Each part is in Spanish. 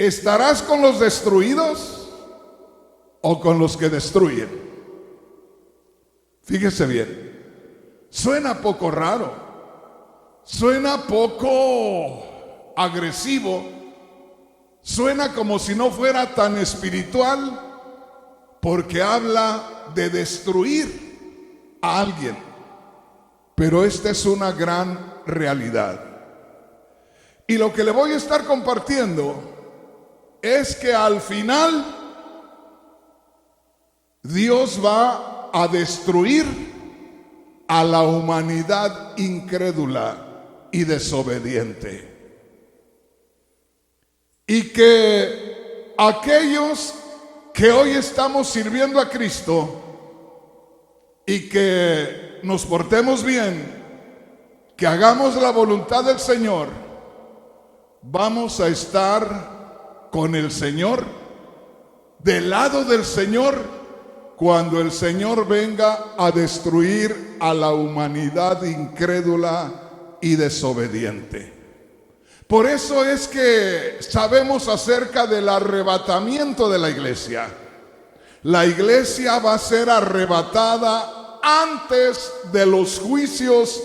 ¿Estarás con los destruidos o con los que destruyen? Fíjese bien, suena poco raro, suena poco agresivo, suena como si no fuera tan espiritual, porque habla de destruir a alguien. Pero esta es una gran realidad. Y lo que le voy a estar compartiendo es que al final Dios va a destruir a la humanidad incrédula y desobediente. Y que aquellos que hoy estamos sirviendo a Cristo y que nos portemos bien, que hagamos la voluntad del Señor, vamos a estar con el Señor, del lado del Señor, cuando el Señor venga a destruir a la humanidad incrédula y desobediente. Por eso es que sabemos acerca del arrebatamiento de la iglesia. La iglesia va a ser arrebatada antes de los juicios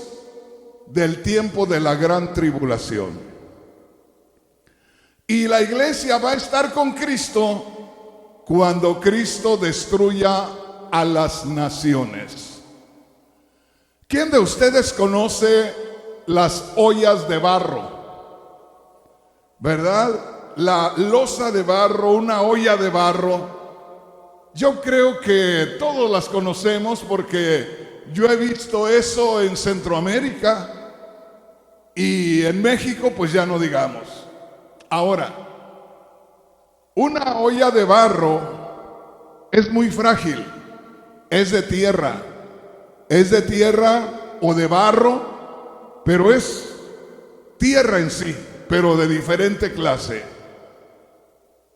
del tiempo de la gran tribulación. Y la iglesia va a estar con Cristo cuando Cristo destruya a las naciones. ¿Quién de ustedes conoce las ollas de barro? ¿Verdad? La loza de barro, una olla de barro. Yo creo que todos las conocemos porque yo he visto eso en Centroamérica y en México pues ya no digamos. Ahora, una olla de barro es muy frágil, es de tierra o de barro, pero es tierra en sí, pero de diferente clase.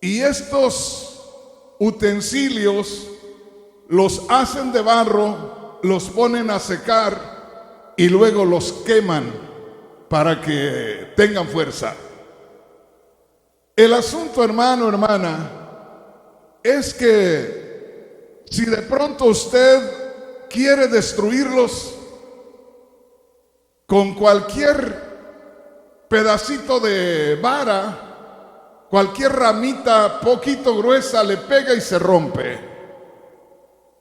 Y estos utensilios los hacen de barro, los ponen a secar y luego los queman para que tengan fuerza. El asunto, hermano, hermana, es que si de pronto usted quiere destruirlos con cualquier pedacito de vara, cualquier ramita poquito gruesa le pega y se rompe.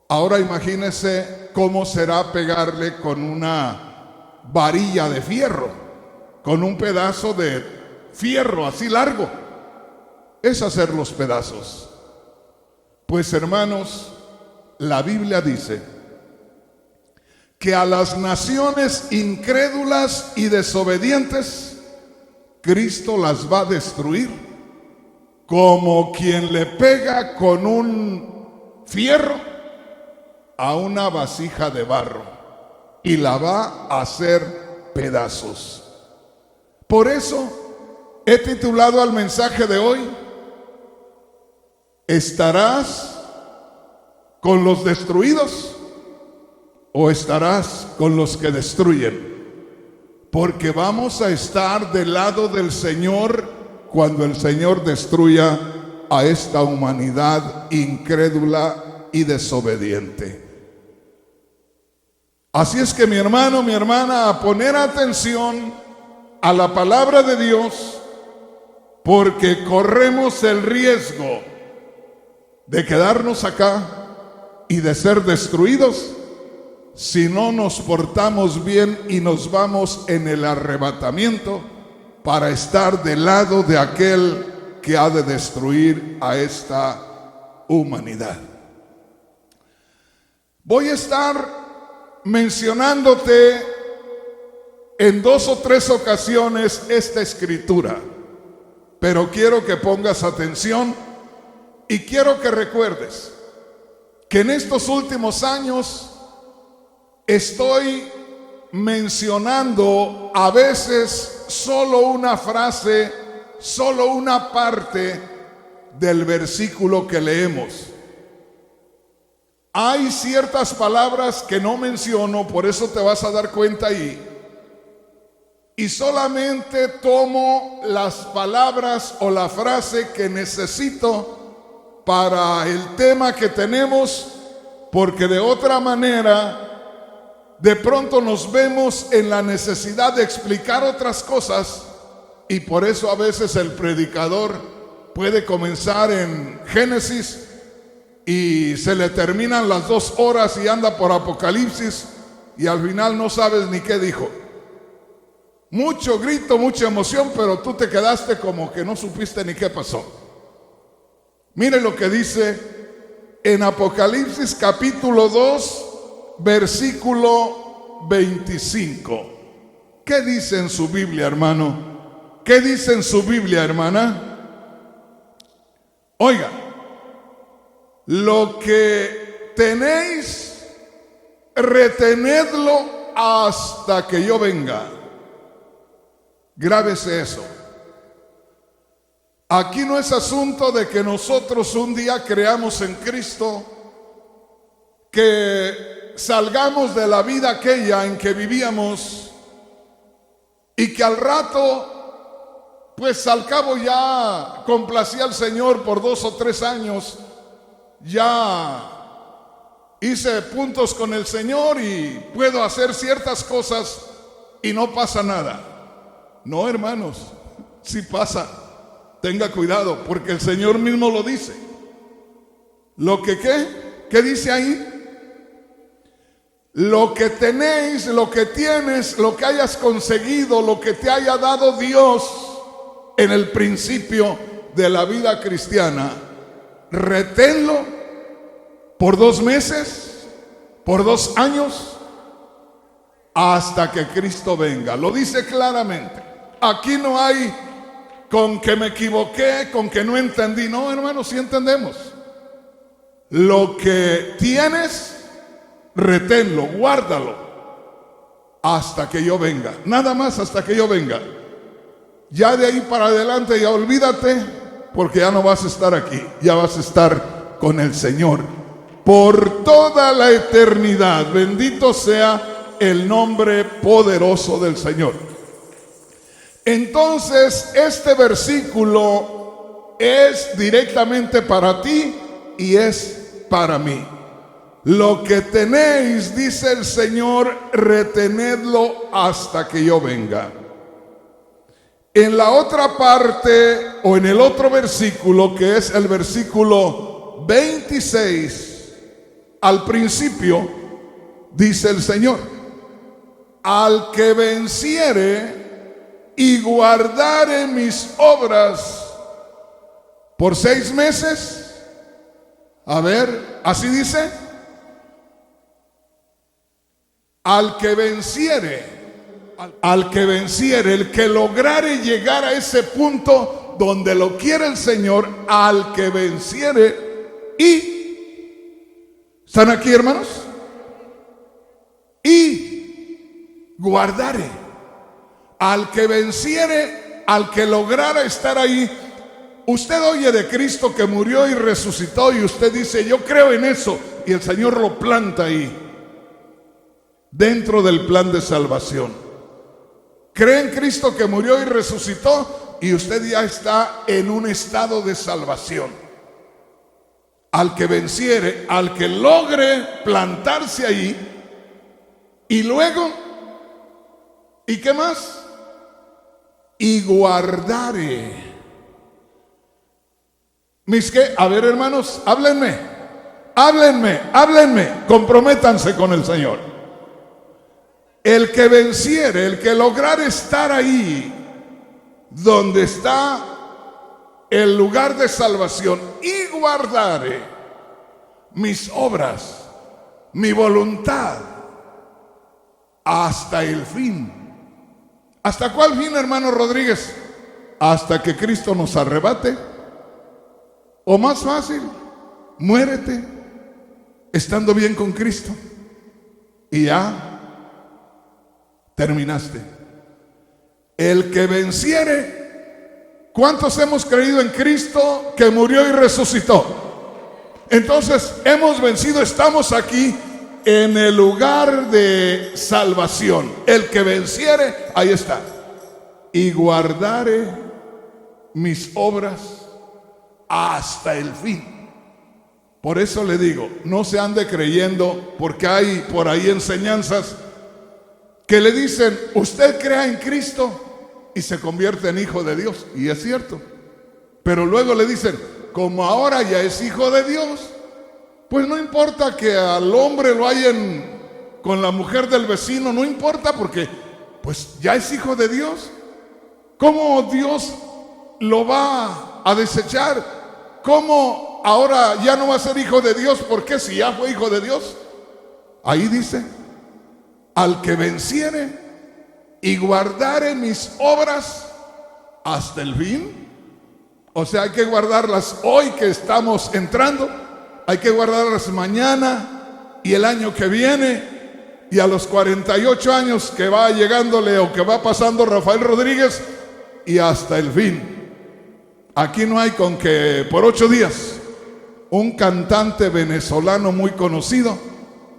Ahora imagínese cómo será pegarle con una varilla de fierro, con un pedazo de fierro así largo. Es hacer los pedazos. Pues hermanos, la Biblia dice que a las naciones incrédulas y desobedientes Cristo las va a destruir como quien le pega con un fierro a una vasija de barro y la va a hacer pedazos. Por eso he titulado al mensaje de hoy: ¿estarás con los destruidos o estarás con los que destruyen? Porque vamos a estar del lado del Señor cuando el Señor destruya a esta humanidad incrédula y desobediente. Así es que mi hermano, mi hermana, a poner atención a la palabra de Dios, porque corremos el riesgo de quedarnos acá y de ser destruidos si no nos portamos bien y nos vamos en el arrebatamiento para estar del lado de aquel que ha de destruir a esta humanidad. Voy a estar mencionándote en 2 o 3 ocasiones esta escritura, pero quiero que pongas atención y quiero que recuerdes que en estos últimos años estoy mencionando a veces solo una frase, solo una parte del versículo que leemos. Hay ciertas palabras que no menciono, por eso te vas a dar cuenta ahí. y solamente tomo las palabras o la frase que necesito para el tema que tenemos, porque de otra manera de pronto nos vemos en la necesidad de explicar otras cosas, y por eso a veces el predicador puede comenzar en Génesis y se le terminan las 2 horas y anda por Apocalipsis y al final no sabes ni qué dijo. Mucho grito, mucha emoción, pero tú te quedaste como que no supiste ni qué pasó. Mire lo que dice en Apocalipsis capítulo 2, versículo 25. ¿Qué dice en su Biblia, hermano? ¿Qué dice en su Biblia, hermana? Oiga, lo que tenéis, retenedlo hasta que yo venga. Grábese eso. Aquí no es asunto de que nosotros un día creamos en Cristo, que salgamos de la vida aquella en que vivíamos y que al rato, pues al cabo ya complací al Señor por 2 o 3 años, ya hice puntos con el Señor y puedo hacer ciertas cosas y no pasa nada. No, hermanos, sí pasa. Tenga cuidado, porque el Señor mismo lo dice. Lo que ¿qué dice ahí? Lo que tenéis, lo que tienes, lo que hayas conseguido, lo que te haya dado Dios en el principio de la vida cristiana, reténlo por 2 meses, por 2 años, hasta que Cristo venga. Lo dice claramente. Aquí no hay con que me equivoqué, con que no entendí. No, hermanos, sí entendemos. Lo que tienes, reténlo, guárdalo hasta que yo venga. Nada más hasta que yo venga. Ya de ahí para adelante ya olvídate, porque ya no vas a estar aquí. Ya vas a estar con el Señor por toda la eternidad. Bendito sea el nombre poderoso del Señor. Entonces, este versículo es directamente para ti y es para mí. Lo que tenéis, dice el Señor, retenedlo hasta que yo venga. En la otra parte, o en el otro versículo, que es el versículo 26, al principio, dice el Señor: al que venciere y guardare mis obras por 6 meses. A ver, así dice: al que venciere, el que lograre llegar a ese punto donde lo quiere el Señor, al que venciere y, ¿están aquí, hermanos? Y guardare. Al que venciere, al que lograra estar ahí. Usted oye de Cristo que murió y resucitó y usted dice: yo creo en eso, y el Señor lo planta ahí, dentro del plan de salvación. Cree en Cristo que murió y resucitó y usted ya está en un estado de salvación. Al que venciere, al que logre plantarse ahí, y luego, ¿y qué más? Y guardare. A ver, hermanos, háblenme, comprométanse con el Señor. El que venciere, el que lograre estar ahí donde está el lugar de salvación, y guardare mis obras, mi voluntad, hasta el fin. ¿Hasta cuál fin, hermano Rodríguez? Hasta que Cristo nos arrebate. O más fácil, muérete estando bien con Cristo y ya terminaste. El que venciere. ¿Cuántos hemos creído en Cristo que murió y resucitó? Entonces hemos vencido, estamos aquí en el lugar de salvación. El que venciere, ahí está. y guardare mis obras hasta el fin. Por eso le digo, no se ande creyendo, porque hay por ahí enseñanzas que le dicen, usted crea en Cristo y se convierte en hijo de Dios. Y es cierto. Pero luego le dicen, como ahora ya es hijo de Dios, pues no importa que al hombre lo hayan con la mujer del vecino, no importa, porque pues ya es hijo de Dios. ¿Cómo Dios lo va a desechar? ¿Cómo ahora ya no va a ser hijo de Dios? ¿Por qué si ya fue hijo de Dios? Ahí dice, al que venciere y guardare mis obras hasta el fin. O sea, hay que guardarlas hoy que estamos entrando, hay que guardarlas mañana y el año que viene, y a los 48 años que va llegándole o que va pasando Rafael Rodríguez, y hasta el fin. Aquí no hay con que por 8 días un cantante venezolano muy conocido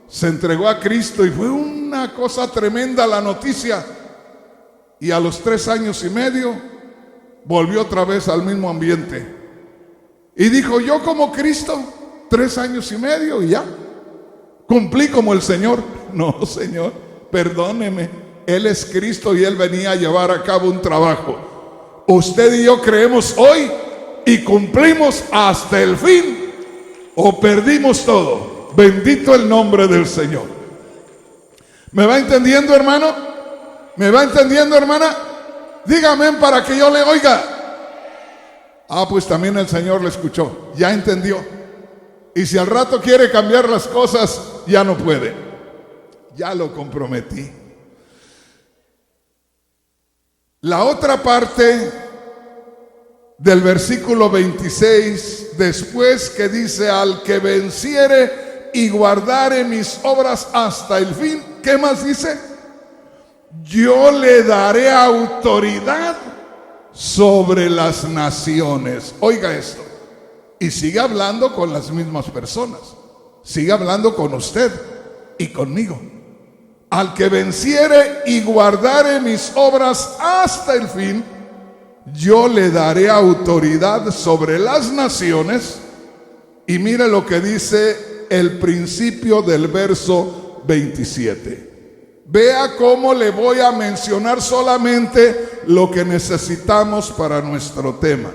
se entregó a Cristo y fue una cosa tremenda la noticia, y a los 3 años y medio volvió otra vez al mismo ambiente y dijo, yo como Cristo 3 años y medio y ya cumplí como el Señor. No, Señor, perdóneme, Él es Cristo y Él venía a llevar a cabo un trabajo. Usted y yo creemos hoy y cumplimos hasta el fin, o perdimos todo. Bendito el nombre del Señor. ¿Me va entendiendo, hermano? ¿Me va entendiendo, hermana? Dígame para que yo le oiga. Ah, pues también el Señor le escuchó, ya entendió. Y si al rato quiere cambiar las cosas, ya no puede. Ya lo comprometí. La otra parte del versículo 26, después que dice, al que venciere y guardare mis obras hasta el fin, ¿qué más dice? Yo le daré autoridad sobre las naciones. Oiga esto. Y sigue hablando con las mismas personas. Sigue hablando con usted y conmigo. Al que venciere y guardare mis obras hasta el fin, yo le daré autoridad sobre las naciones. Y mire lo que dice el principio del verso 27. Vea cómo le voy a mencionar solamente lo que necesitamos para nuestro tema.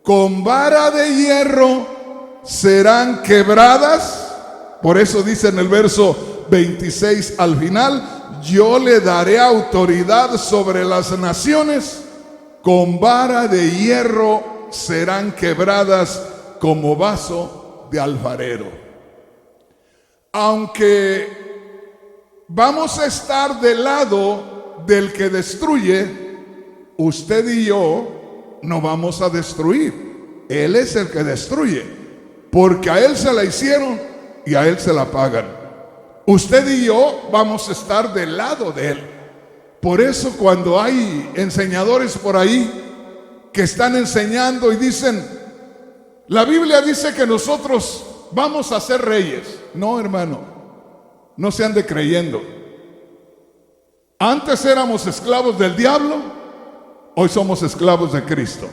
Con vara de hierro serán quebradas. Por eso dice en el verso 26 al final, yo le daré autoridad sobre las naciones. Con vara de hierro serán quebradas como vaso de alfarero. Aunque vamos a estar del lado del que destruye, usted y yo no vamos a destruir. Él es el que destruye, porque a Él se la hicieron y a Él se la pagan. Usted y yo vamos a estar del lado de Él. Por eso cuando hay enseñadores por ahí que están enseñando y dicen, la Biblia dice que nosotros vamos a ser reyes. No, hermano, no se ande creyendo. Antes éramos esclavos del diablo, hoy somos esclavos de Cristo.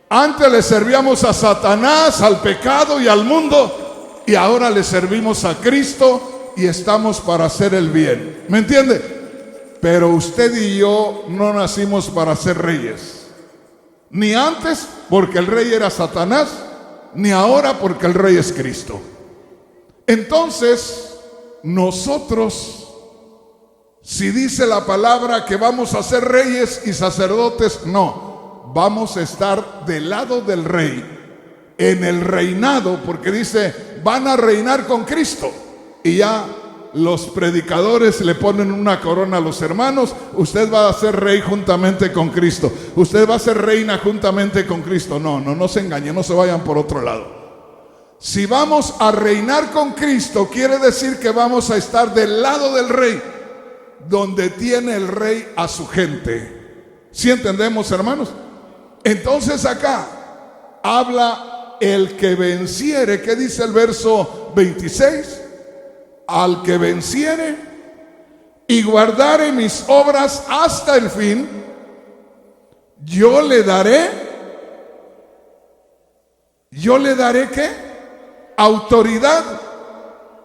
Antes le servíamos a Satanás, al pecado y al mundo, y ahora le servimos a Cristo y estamos para hacer el bien. ¿Me entiende? Pero usted y yo no nacimos para ser reyes. Ni antes porque el rey era Satanás, ni ahora porque el rey es Cristo. Entonces, nosotros, si dice la palabra que vamos a ser reyes y sacerdotes, no, vamos a estar del lado del rey, en el reinado, porque dice, van a reinar con Cristo. Y ya los predicadores le ponen una corona a los hermanos, usted va a ser rey juntamente con Cristo, usted va a ser reina juntamente con Cristo. No se engañen, no se vayan por otro lado. Si vamos a reinar con Cristo, quiere decir que vamos a estar del lado del rey, donde tiene el rey a su gente. ¿Sí entendemos, hermanos? Entonces acá habla el que venciere. ¿Qué dice el verso 26? Al que venciere y guardare mis obras hasta el fin, yo le daré ¿qué? Autoridad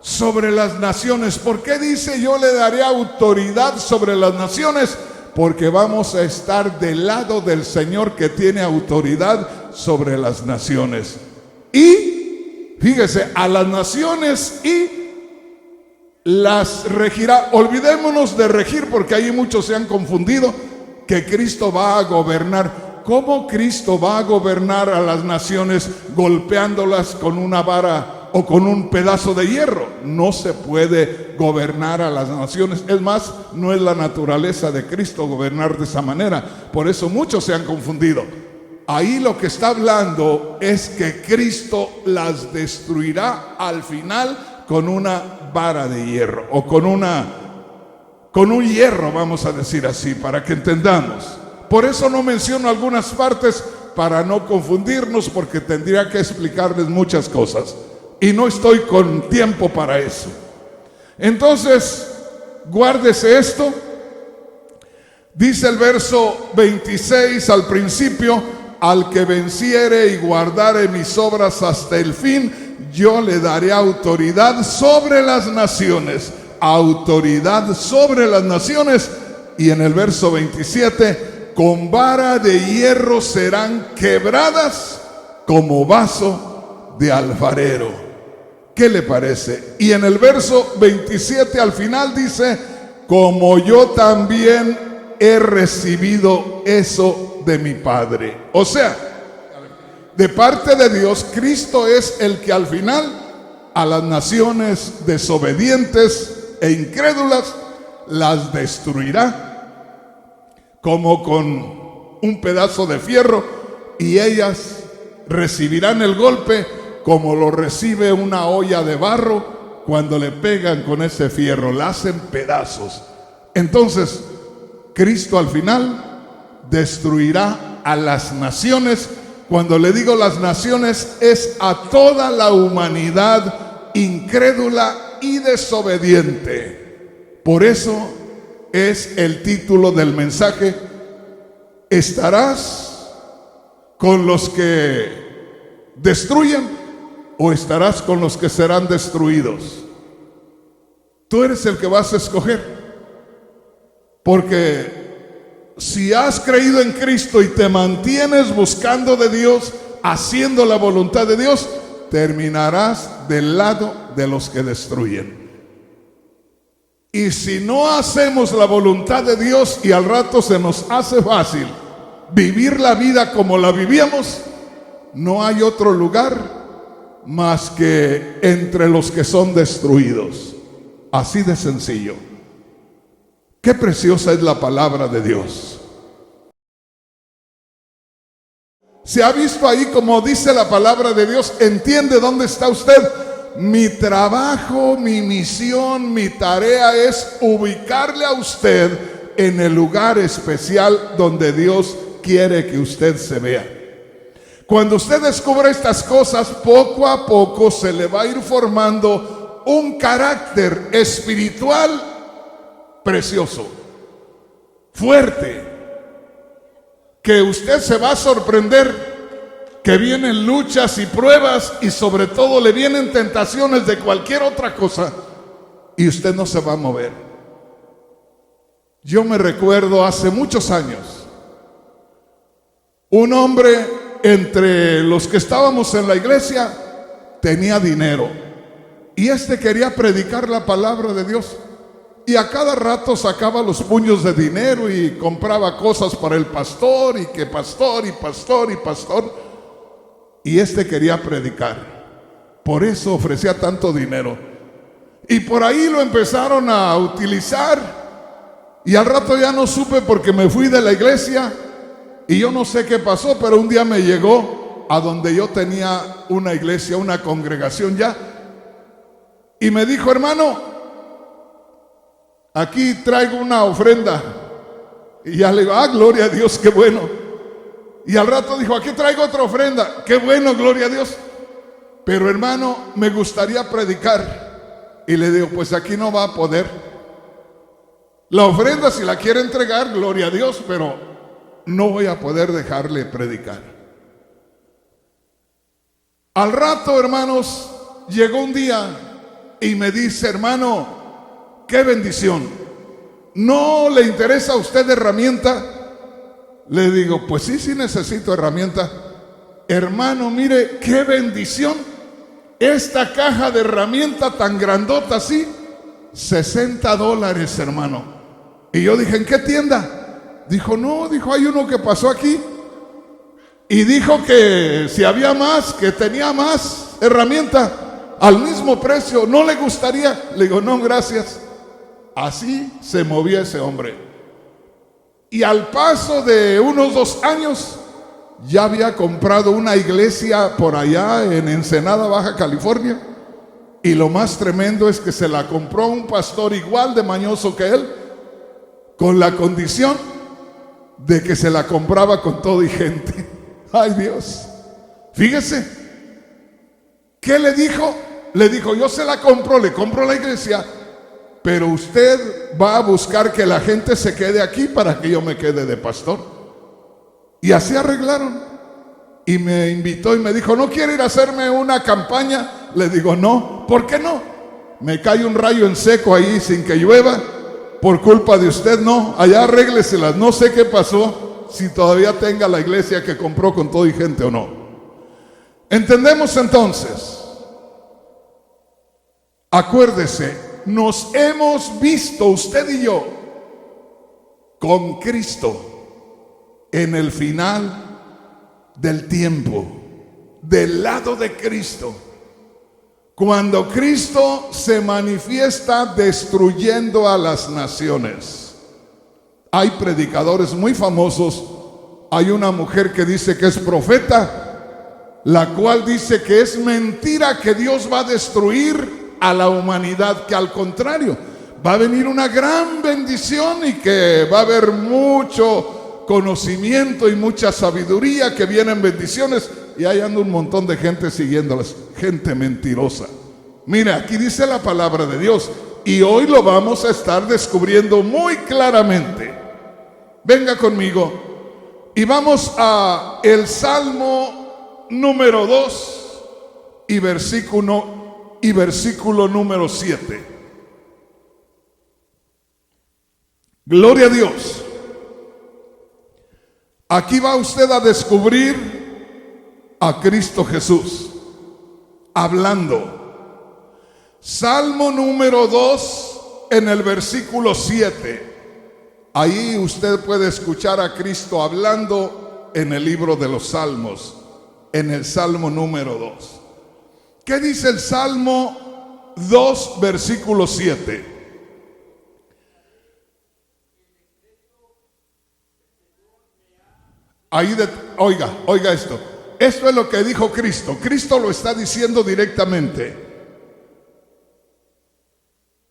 sobre las naciones. ¿Por qué dice yo le daré autoridad sobre las naciones? Porque vamos a estar del lado del Señor que tiene autoridad sobre las naciones. Y fíjese, a las naciones y las regirá. Olvidémonos de regir, porque ahí muchos se han confundido que Cristo va a gobernar. ¿Cómo Cristo va a gobernar a las naciones golpeándolas con una vara o con un pedazo de hierro? No se puede gobernar a las naciones. Es más, no es la naturaleza de Cristo gobernar de esa manera. Por eso muchos se han confundido. Ahí lo que está hablando es que Cristo las destruirá al final con una vara de hierro, o con un hierro, vamos a decir así, para que entendamos. Por eso no menciono algunas partes, para no confundirnos, porque tendría que explicarles muchas cosas y no estoy con tiempo para eso. Entonces, guárdese esto. Dice el verso 26 al principio: al que venciere y guardare mis obras hasta el fin, yo le daré autoridad sobre las naciones. Autoridad sobre las naciones. Y en el verso 27, con vara de hierro serán quebradas como vaso de alfarero. ¿Qué le parece? Y en el verso 27 al final dice: como yo también he recibido eso de mi Padre. O sea, de parte de Dios, Cristo es el que al final a las naciones desobedientes e incrédulas las destruirá como con un pedazo de fierro, y ellas recibirán el golpe como lo recibe una olla de barro cuando le pegan con ese fierro, la hacen pedazos. Entonces Cristo al final destruirá a las naciones. Cuando le digo las naciones, es a toda la humanidad incrédula y desobediente. Por eso es el título del mensaje: ¿estarás con los que destruyen o estarás con los que serán destruidos? Tú eres el que vas a escoger, porque si has creído en Cristo y te mantienes buscando de Dios, haciendo la voluntad de Dios, terminarás del lado de los que destruyen. Y si no hacemos la voluntad de Dios y al rato se nos hace fácil vivir la vida como la vivíamos, no hay otro lugar más que entre los que son destruidos. Así de sencillo. Qué preciosa es la palabra de Dios. Se ha visto ahí, como dice la palabra de Dios. ¿Entiende dónde está usted? Mi trabajo, mi misión, mi tarea es ubicarle a usted en el lugar especial donde Dios quiere que usted se vea. Cuando usted descubre estas cosas, poco a poco se le va a ir formando un carácter espiritual precioso, fuerte, que usted se va a sorprender que vienen luchas y pruebas, y sobre todo le vienen tentaciones de cualquier otra cosa, y usted no se va a mover. Yo me recuerdo hace muchos años, un hombre entre los que estábamos en la iglesia tenía dinero, y quería predicar la palabra de Dios. Y a cada rato sacaba los puños de dinero y compraba cosas para el pastor, y que pastor y pastor y pastor. Y quería predicar. Por eso ofrecía tanto dinero. Y por ahí lo empezaron a utilizar. Y al rato ya no supe, porque me fui de la iglesia. Y yo no sé qué pasó, pero un día me llegó a donde yo tenía una iglesia, una congregación ya. Y me dijo: hermano, aquí traigo una ofrenda. Y ya le digo: ah, gloria a Dios, qué bueno. Y al rato dijo: aquí traigo otra ofrenda. Qué bueno, gloria a Dios. Pero hermano, me gustaría predicar. Y le digo: pues aquí no va a poder. La ofrenda, si la quiere entregar, gloria a Dios, pero no voy a poder dejarle predicar. Al rato, hermanos, llegó un día y me dice: hermano, qué bendición, ¿no le interesa a usted herramienta? Le digo: pues sí, sí necesito herramienta. Hermano, mire, qué bendición, esta caja de herramienta tan grandota así, $60, hermano. Y yo dije: ¿en qué tienda? Dijo: no, dijo, hay uno que pasó aquí y dijo que si había más, que tenía más herramienta al mismo precio, ¿no le gustaría? Le digo: no, gracias. Así se movía ese hombre. Y al paso de unos 2 años ya había comprado una iglesia por allá en Ensenada, Baja California. Y lo más tremendo es que se la compró a un pastor igual de mañoso que él, con la condición de que se la compraba con todo y gente. Ay, Dios. Fíjese, ¿qué le dijo? Le dijo: yo se la compro, le compro la iglesia, pero usted va a buscar que la gente se quede aquí para que yo me quede de pastor. Y así arreglaron. Y me invitó y me dijo: ¿no quiere ir a hacerme una campaña? Le digo: no. ¿Por qué no? Me cae un rayo en seco ahí sin que llueva. Por culpa de usted, no. Allá arrégleselas. No sé qué pasó, si todavía tenga la iglesia que compró con todo y gente o no. ¿Entendemos entonces? Acuérdese, nos hemos visto usted y yo con Cristo en el final del tiempo, del lado de Cristo, cuando Cristo se manifiesta destruyendo a las naciones. Hay predicadores muy famosos. Hay una mujer que dice que es profeta, la cual dice que es mentira que Dios va a destruir a la humanidad, que al contrario va a venir una gran bendición y que va a haber mucho conocimiento y mucha sabiduría, que vienen bendiciones. Y ahí anda un montón de gente siguiéndolas, gente mentirosa. Mira, aquí dice la palabra de Dios y hoy lo vamos a estar descubriendo muy claramente. Venga conmigo y vamos a el Salmo número 2 y versículo número 7. Gloria a Dios. Aquí va usted a descubrir a Cristo Jesús hablando. Salmo número 2 en el versículo 7. Ahí usted puede escuchar a Cristo hablando en el libro de los Salmos, en el Salmo número 2. ¿Qué dice el Salmo 2, versículo 7? Oiga esto. Esto es lo que dijo Cristo. Cristo lo está diciendo directamente.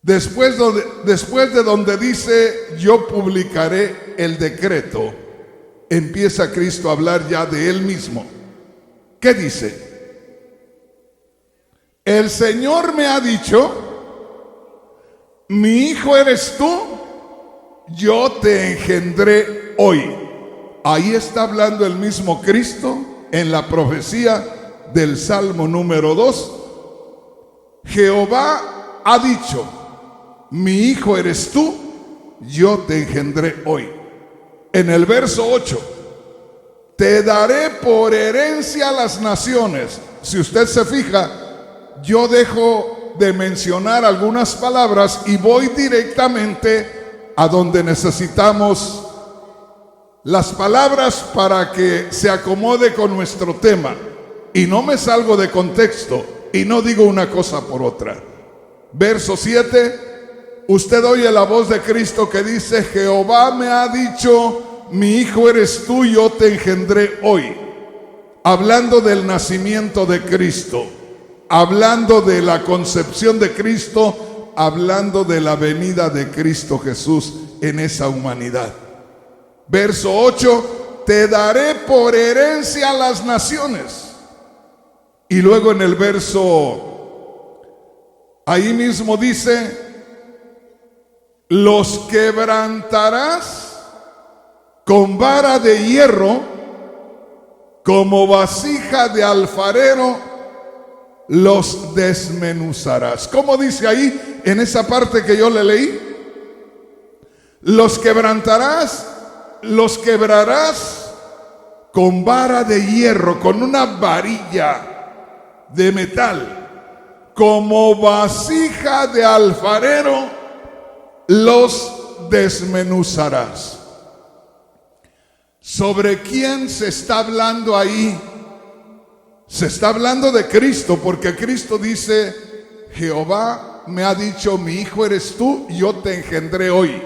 Después de donde dice: yo publicaré el decreto, empieza Cristo a hablar ya de él mismo. ¿Qué dice? El Señor me ha dicho: mi hijo eres tú, yo te engendré hoy. Ahí está hablando el mismo Cristo en la profecía del Salmo número 2. Jehová ha dicho: mi hijo eres tú, yo te engendré hoy. En el verso 8, te daré por herencia las naciones. Si usted se fija, yo dejo de mencionar algunas palabras y voy directamente a donde necesitamos las palabras para que se acomode con nuestro tema. Y no me salgo de contexto y no digo una cosa por otra. Verso 7, usted oye la voz de Cristo que dice: Jehová me ha dicho: mi hijo eres tú, yo te engendré hoy. Hablando del nacimiento de Cristo, hablando de la concepción de Cristo, hablando de la venida de Cristo Jesús en esa humanidad. Verso 8, te daré por herencia las naciones. Y luego en el verso, ahí mismo dice: los quebrantarás con vara de hierro, como vasija de alfarero, los desmenuzarás. ¿Cómo dice ahí en esa parte que yo le leí? Los quebrantarás, los quebrarás con vara de hierro, con una varilla de metal, como vasija de alfarero, los desmenuzarás. ¿Sobre quién se está hablando ahí? Se está hablando de Cristo, porque Cristo dice: Jehová me ha dicho, mi hijo eres tú, yo te engendré hoy.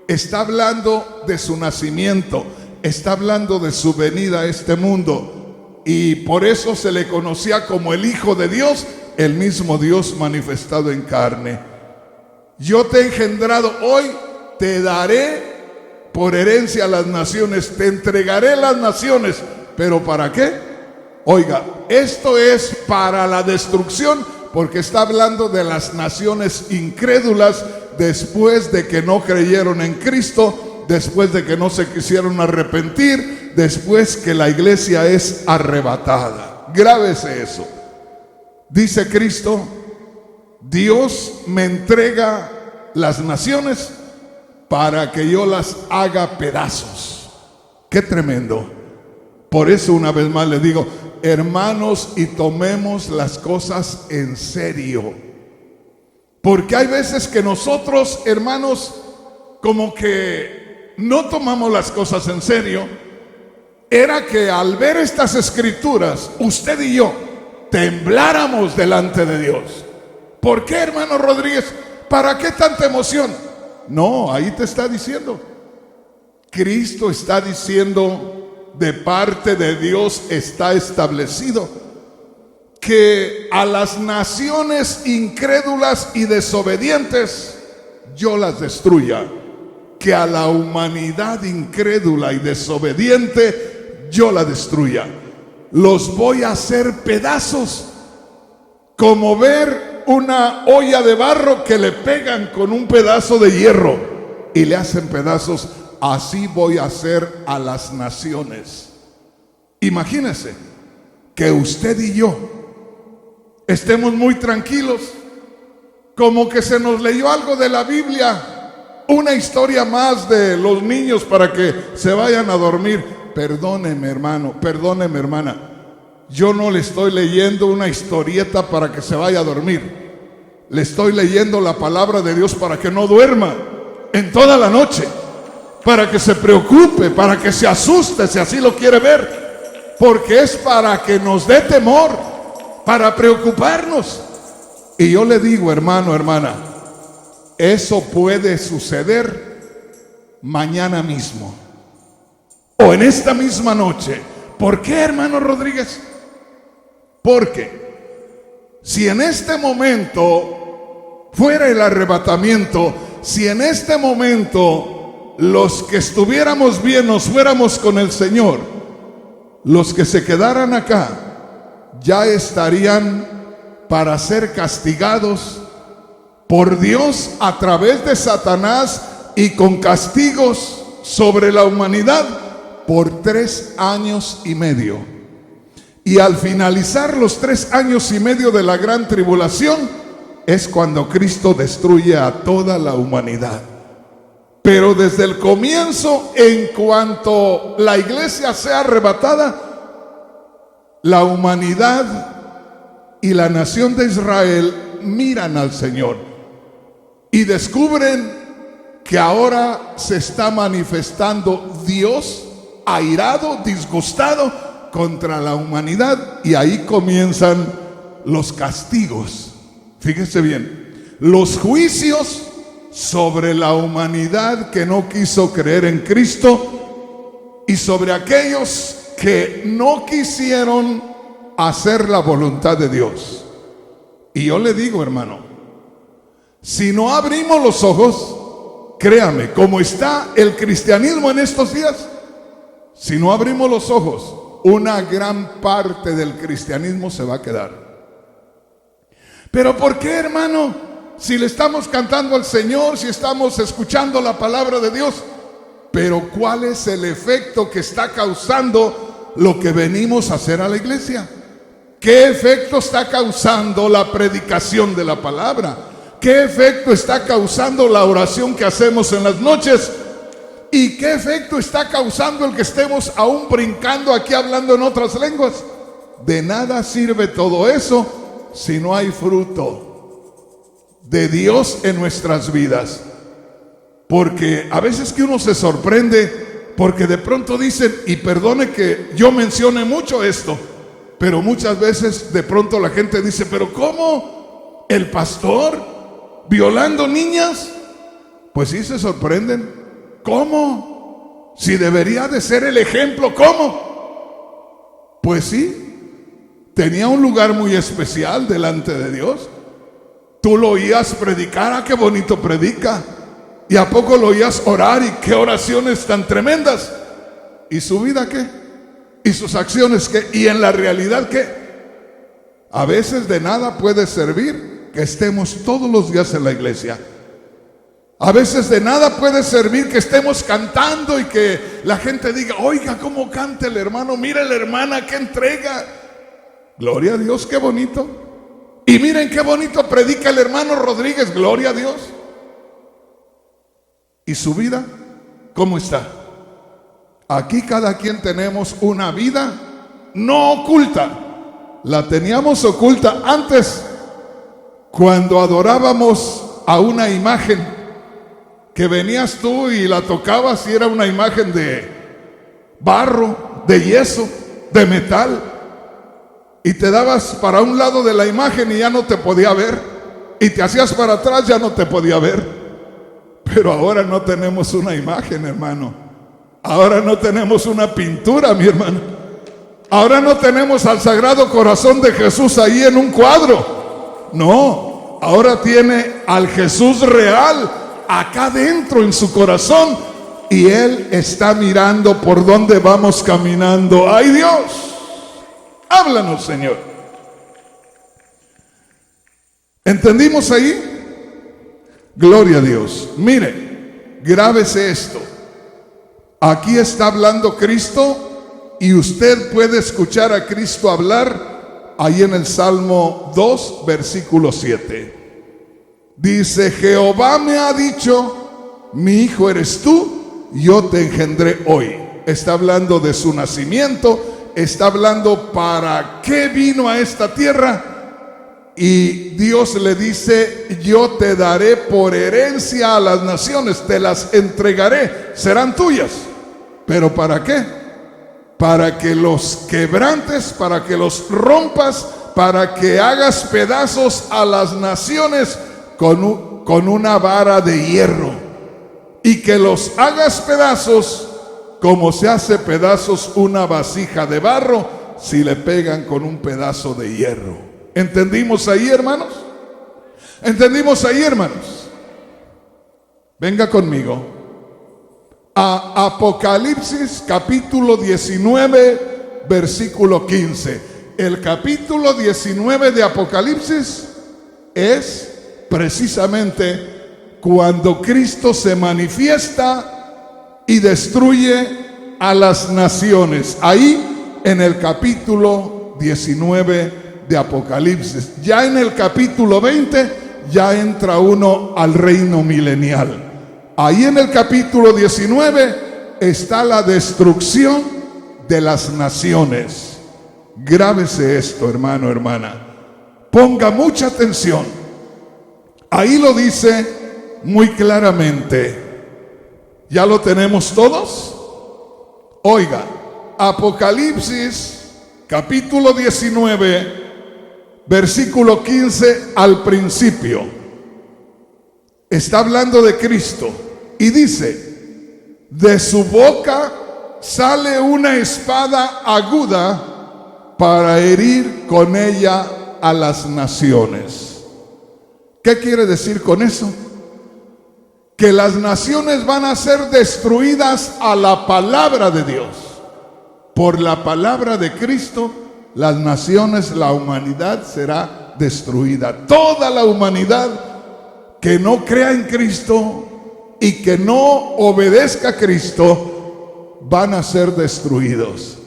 Está hablando de su nacimiento, está hablando de su venida a este mundo, y por eso se le conocía como el Hijo de Dios, el mismo Dios manifestado en carne. Yo te he engendrado hoy, te daré por herencia a las naciones, te entregaré las naciones. ¿Pero para qué? Oiga, esto es para la destrucción, porque está hablando de las naciones incrédulas después de que no creyeron en Cristo, después de que no se quisieron arrepentir, después que la iglesia es arrebatada. Grábese eso. Dice Cristo: Dios me entrega las naciones para que yo las haga pedazos. Qué tremendo. Por eso una vez más les digo, hermanos, y tomemos las cosas en serio. Porque hay veces que nosotros, hermanos, como que no tomamos las cosas en serio. Era que al ver estas escrituras, usted y yo tembláramos delante de Dios. ¿Por qué, hermano Rodríguez? ¿Para qué tanta emoción? No, ahí te está diciendo. Cristo está diciendo, de parte de Dios está establecido que a las naciones incrédulas y desobedientes yo las destruya, que a la humanidad incrédula y desobediente yo la destruya. Los voy a hacer pedazos, como ver una olla de barro que le pegan con un pedazo de hierro y le hacen pedazos. Así voy a hacer a las naciones. Imagínese que usted y yo estemos muy tranquilos, como que se nos leyó algo de la Biblia, una historia más de los niños para que se vayan a dormir. Perdóneme, hermano, perdóneme, hermana, yo no le estoy leyendo una historieta para que se vaya a dormir. Le estoy leyendo la palabra de Dios para que no duerma en toda la noche, para que se preocupe, para que se asuste si así lo quiere ver, porque es para que nos dé temor, para preocuparnos. Y yo le digo, hermano, hermana, eso puede suceder mañana mismo o en esta misma noche. ¿Por qué, hermano Rodríguez? Porque si en este momento fuera el arrebatamiento, si en este momento los que estuviéramos bien nos fuéramos con el Señor, los que se quedaran acá ya estarían para ser castigados por Dios a través de Satanás y con castigos sobre la humanidad por 3 años y medio. Y al finalizar los 3 años y medio de la gran tribulación es cuando Cristo destruye a toda la humanidad. Pero desde el comienzo, en cuanto la iglesia sea arrebatada, la humanidad y la nación de Israel miran al Señor y descubren que ahora se está manifestando Dios airado, disgustado contra la humanidad, y ahí comienzan los castigos. Fíjese bien, los juicios sobre la humanidad que no quiso creer en Cristo y sobre aquellos que no quisieron hacer la voluntad de Dios. Y yo le digo, hermano, si no abrimos los ojos, créame, como está el cristianismo en estos días, si no abrimos los ojos, una gran parte del cristianismo se va a quedar. ¿Pero por qué, hermano? Si le estamos cantando al Señor, si estamos escuchando la palabra de Dios, pero ¿cuál es el efecto que está causando lo que venimos a hacer a la iglesia? ¿Qué efecto está causando la predicación de la palabra? ¿Qué efecto está causando la oración que hacemos en las noches? ¿Y qué efecto está causando el que estemos aún brincando aquí hablando en otras lenguas? De nada sirve todo eso si no hay fruto de Dios en nuestras vidas. Porque a veces que uno se sorprende porque de pronto dicen, y perdone que yo mencione mucho esto, pero muchas veces de pronto la gente dice, pero ¿cómo? ¿El pastor violando niñas? Pues sí, se sorprenden. ¿Cómo? Si debería de ser el ejemplo, ¿cómo? Pues sí, tenía un lugar muy especial delante de Dios. Tú lo oías predicar, ¡ah, qué bonito predica! ¿Y a poco lo oías orar? ¿Y qué oraciones tan tremendas? ¿Y su vida qué? ¿Y sus acciones qué? ¿Y en la realidad qué? A veces de nada puede servir que estemos todos los días en la iglesia. A veces de nada puede servir que estemos cantando y que la gente diga, oiga cómo canta el hermano, mira la hermana, qué entrega. Gloria a Dios, qué bonito. Y miren qué bonito predica el hermano Rodríguez, gloria a Dios. ¿Y su vida cómo está? Aquí cada quien tenemos una vida no oculta. La teníamos oculta antes cuando adorábamos a una imagen que venías tú y la tocabas y era una imagen de barro, de yeso, de metal, y te dabas para un lado de la imagen y ya no te podía ver, y te hacías para atrás, ya no te podía ver. Pero ahora no tenemos una imagen, hermano. Ahora no tenemos una pintura, mi hermano. Ahora no tenemos al Sagrado Corazón de Jesús ahí en un cuadro. No, ahora tiene al Jesús real acá dentro en su corazón, y Él está mirando por dónde vamos caminando. ¡Ay, Dios! Háblanos, Señor. ¿Entendimos ahí? Gloria a Dios. Mire, grábese esto. Aquí está hablando Cristo y usted puede escuchar a Cristo hablar ahí en el Salmo 2, versículo 7. Dice, Jehová me ha dicho, mi hijo eres tú, yo te engendré hoy. Está hablando de su nacimiento, está hablando para qué vino a esta tierra. Y Dios le dice, yo te daré por herencia a las naciones, te las entregaré, serán tuyas. ¿Pero para qué? Para que los quebrantes, para que los rompas, para que hagas pedazos a las naciones con una vara de hierro. Y que los hagas pedazos como se hace pedazos una vasija de barro si le pegan con un pedazo de hierro. ¿Entendimos ahí, hermanos? ¿Entendimos ahí, hermanos? Venga conmigo a Apocalipsis capítulo 19, versículo 15. El capítulo 19 de Apocalipsis es precisamente cuando Cristo se manifiesta y destruye a las naciones. Ahí en el capítulo 19 de Apocalipsis. Ya en el capítulo 20 ya entra uno al reino milenial. Ahí en el capítulo 19 está la destrucción de las naciones. Grábese esto, hermano, hermana. Ponga mucha atención. Ahí lo dice muy claramente. ¿Ya lo tenemos todos? Oiga, Apocalipsis capítulo 19, versículo 15 al principio. Está hablando de Cristo y dice, de su boca sale una espada aguda para herir con ella a las naciones. ¿Qué quiere decir con eso? Que las naciones van a ser destruidas a la palabra de Dios. Por la palabra de Cristo, las naciones, la humanidad será destruida. Toda la humanidad que no crea en Cristo y que no obedezca a Cristo van a ser destruidos.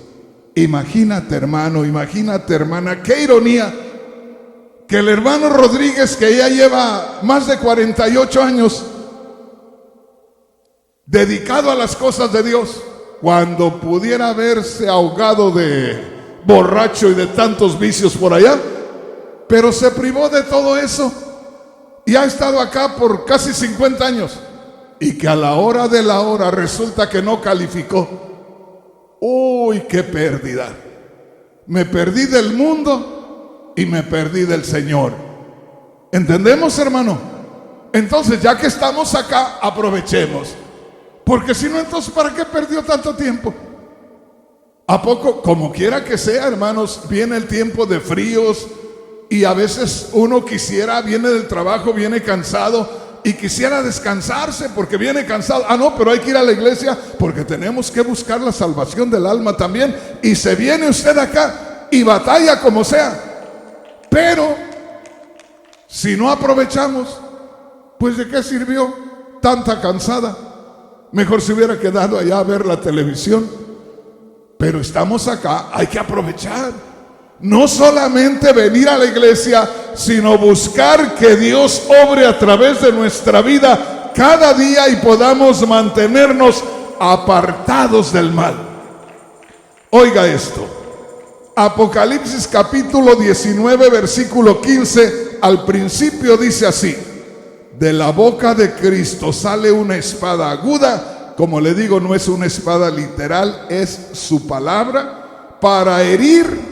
Imagínate, hermano, imagínate, hermana, qué ironía que el hermano Rodríguez, que ya lleva más de 48 años dedicado a las cosas de Dios, cuando pudiera haberse ahogado de borracho y de tantos vicios por allá, pero se privó de todo eso y ha estado acá por casi 50 años, y que a la hora de la hora resulta que no calificó. Uy, qué pérdida. Me perdí del mundo y me perdí del Señor. ¿Entendemos, hermano? Entonces, ya que estamos acá, aprovechemos. Porque si no, entonces, ¿para qué perdió tanto tiempo? ¿A poco? Como quiera que sea, hermanos, viene el tiempo de fríos y a veces uno viene del trabajo, viene cansado y quisiera descansarse porque viene cansado. Ah, no, pero hay que ir a la iglesia porque tenemos que buscar la salvación del alma también. Y se viene usted acá y batalla como sea. Pero si no aprovechamos, pues ¿de qué sirvió tanta cansada? Mejor se hubiera quedado allá a ver la televisión. Pero estamos acá, hay que aprovechar. No solamente venir a la iglesia, sino buscar que Dios obre a través de nuestra vida cada día y podamos mantenernos apartados del mal. Oiga esto. Apocalipsis capítulo 19, versículo 15, al principio dice así: de la boca de Cristo sale una espada aguda. Como le digo, no es una espada literal, es su palabra, para herir,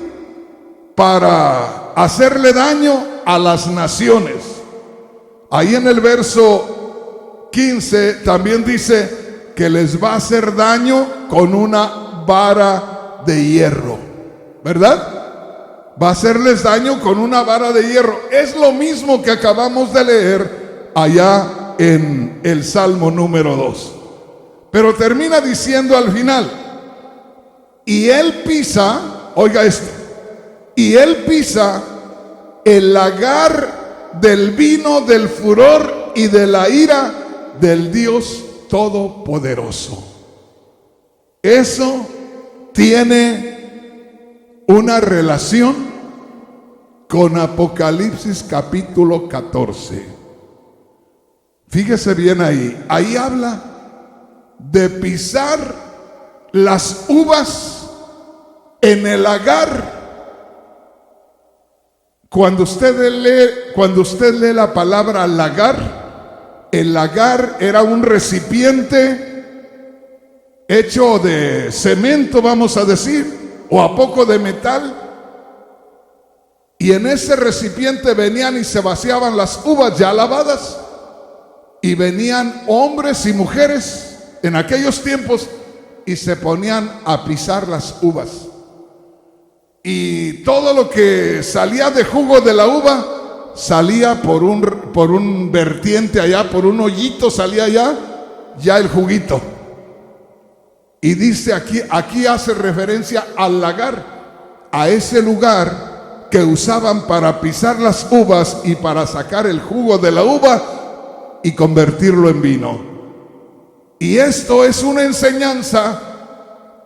para hacerle daño a las naciones. Ahí en el verso 15 también dice que les va a hacer daño con una vara de hierro, ¿verdad? Va a hacerles daño con una vara de hierro. Es lo mismo que acabamos de leer allá en el Salmo número 2. Pero termina diciendo al final: y él pisa, oiga esto, y él pisa el lagar del vino del furor y de la ira del Dios Todopoderoso. Eso tiene una relación con Apocalipsis capítulo 14. Fíjese bien ahí. Ahí habla de pisar las uvas en el lagar. Cuando usted lee la palabra lagar, el lagar era un recipiente hecho de cemento, vamos a decir, o a poco de metal, y en ese recipiente venían y se vaciaban las uvas ya lavadas, y venían hombres y mujeres en aquellos tiempos y se ponían a pisar las uvas. Y todo lo que salía de jugo de la uva salía por un vertiente allá, por un hoyito salía ya el juguito. Y dice aquí hace referencia al lagar, a ese lugar que usaban para pisar las uvas y para sacar el jugo de la uva y convertirlo en vino. Y esto es una enseñanza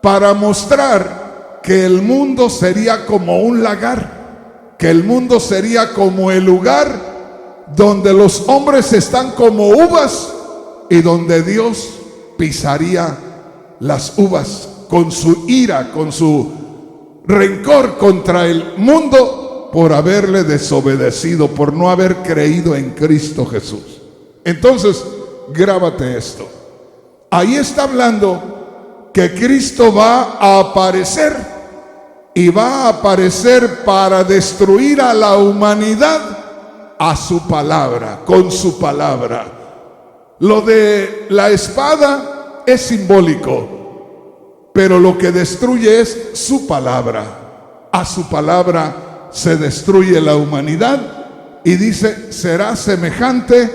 para mostrar que el mundo sería como un lagar, que el mundo sería como el lugar donde los hombres están como uvas y donde Dios pisaría las uvas con su ira, con su rencor contra el mundo por haberle desobedecido, por no haber creído en Cristo Jesús. Entonces, grábate esto. Ahí está hablando que Cristo va a aparecer, y va a aparecer para destruir a la humanidad a su palabra, con su palabra. Lo de la espada es simbólico, pero lo que destruye es su palabra. A su palabra se destruye la humanidad, y dice, será semejante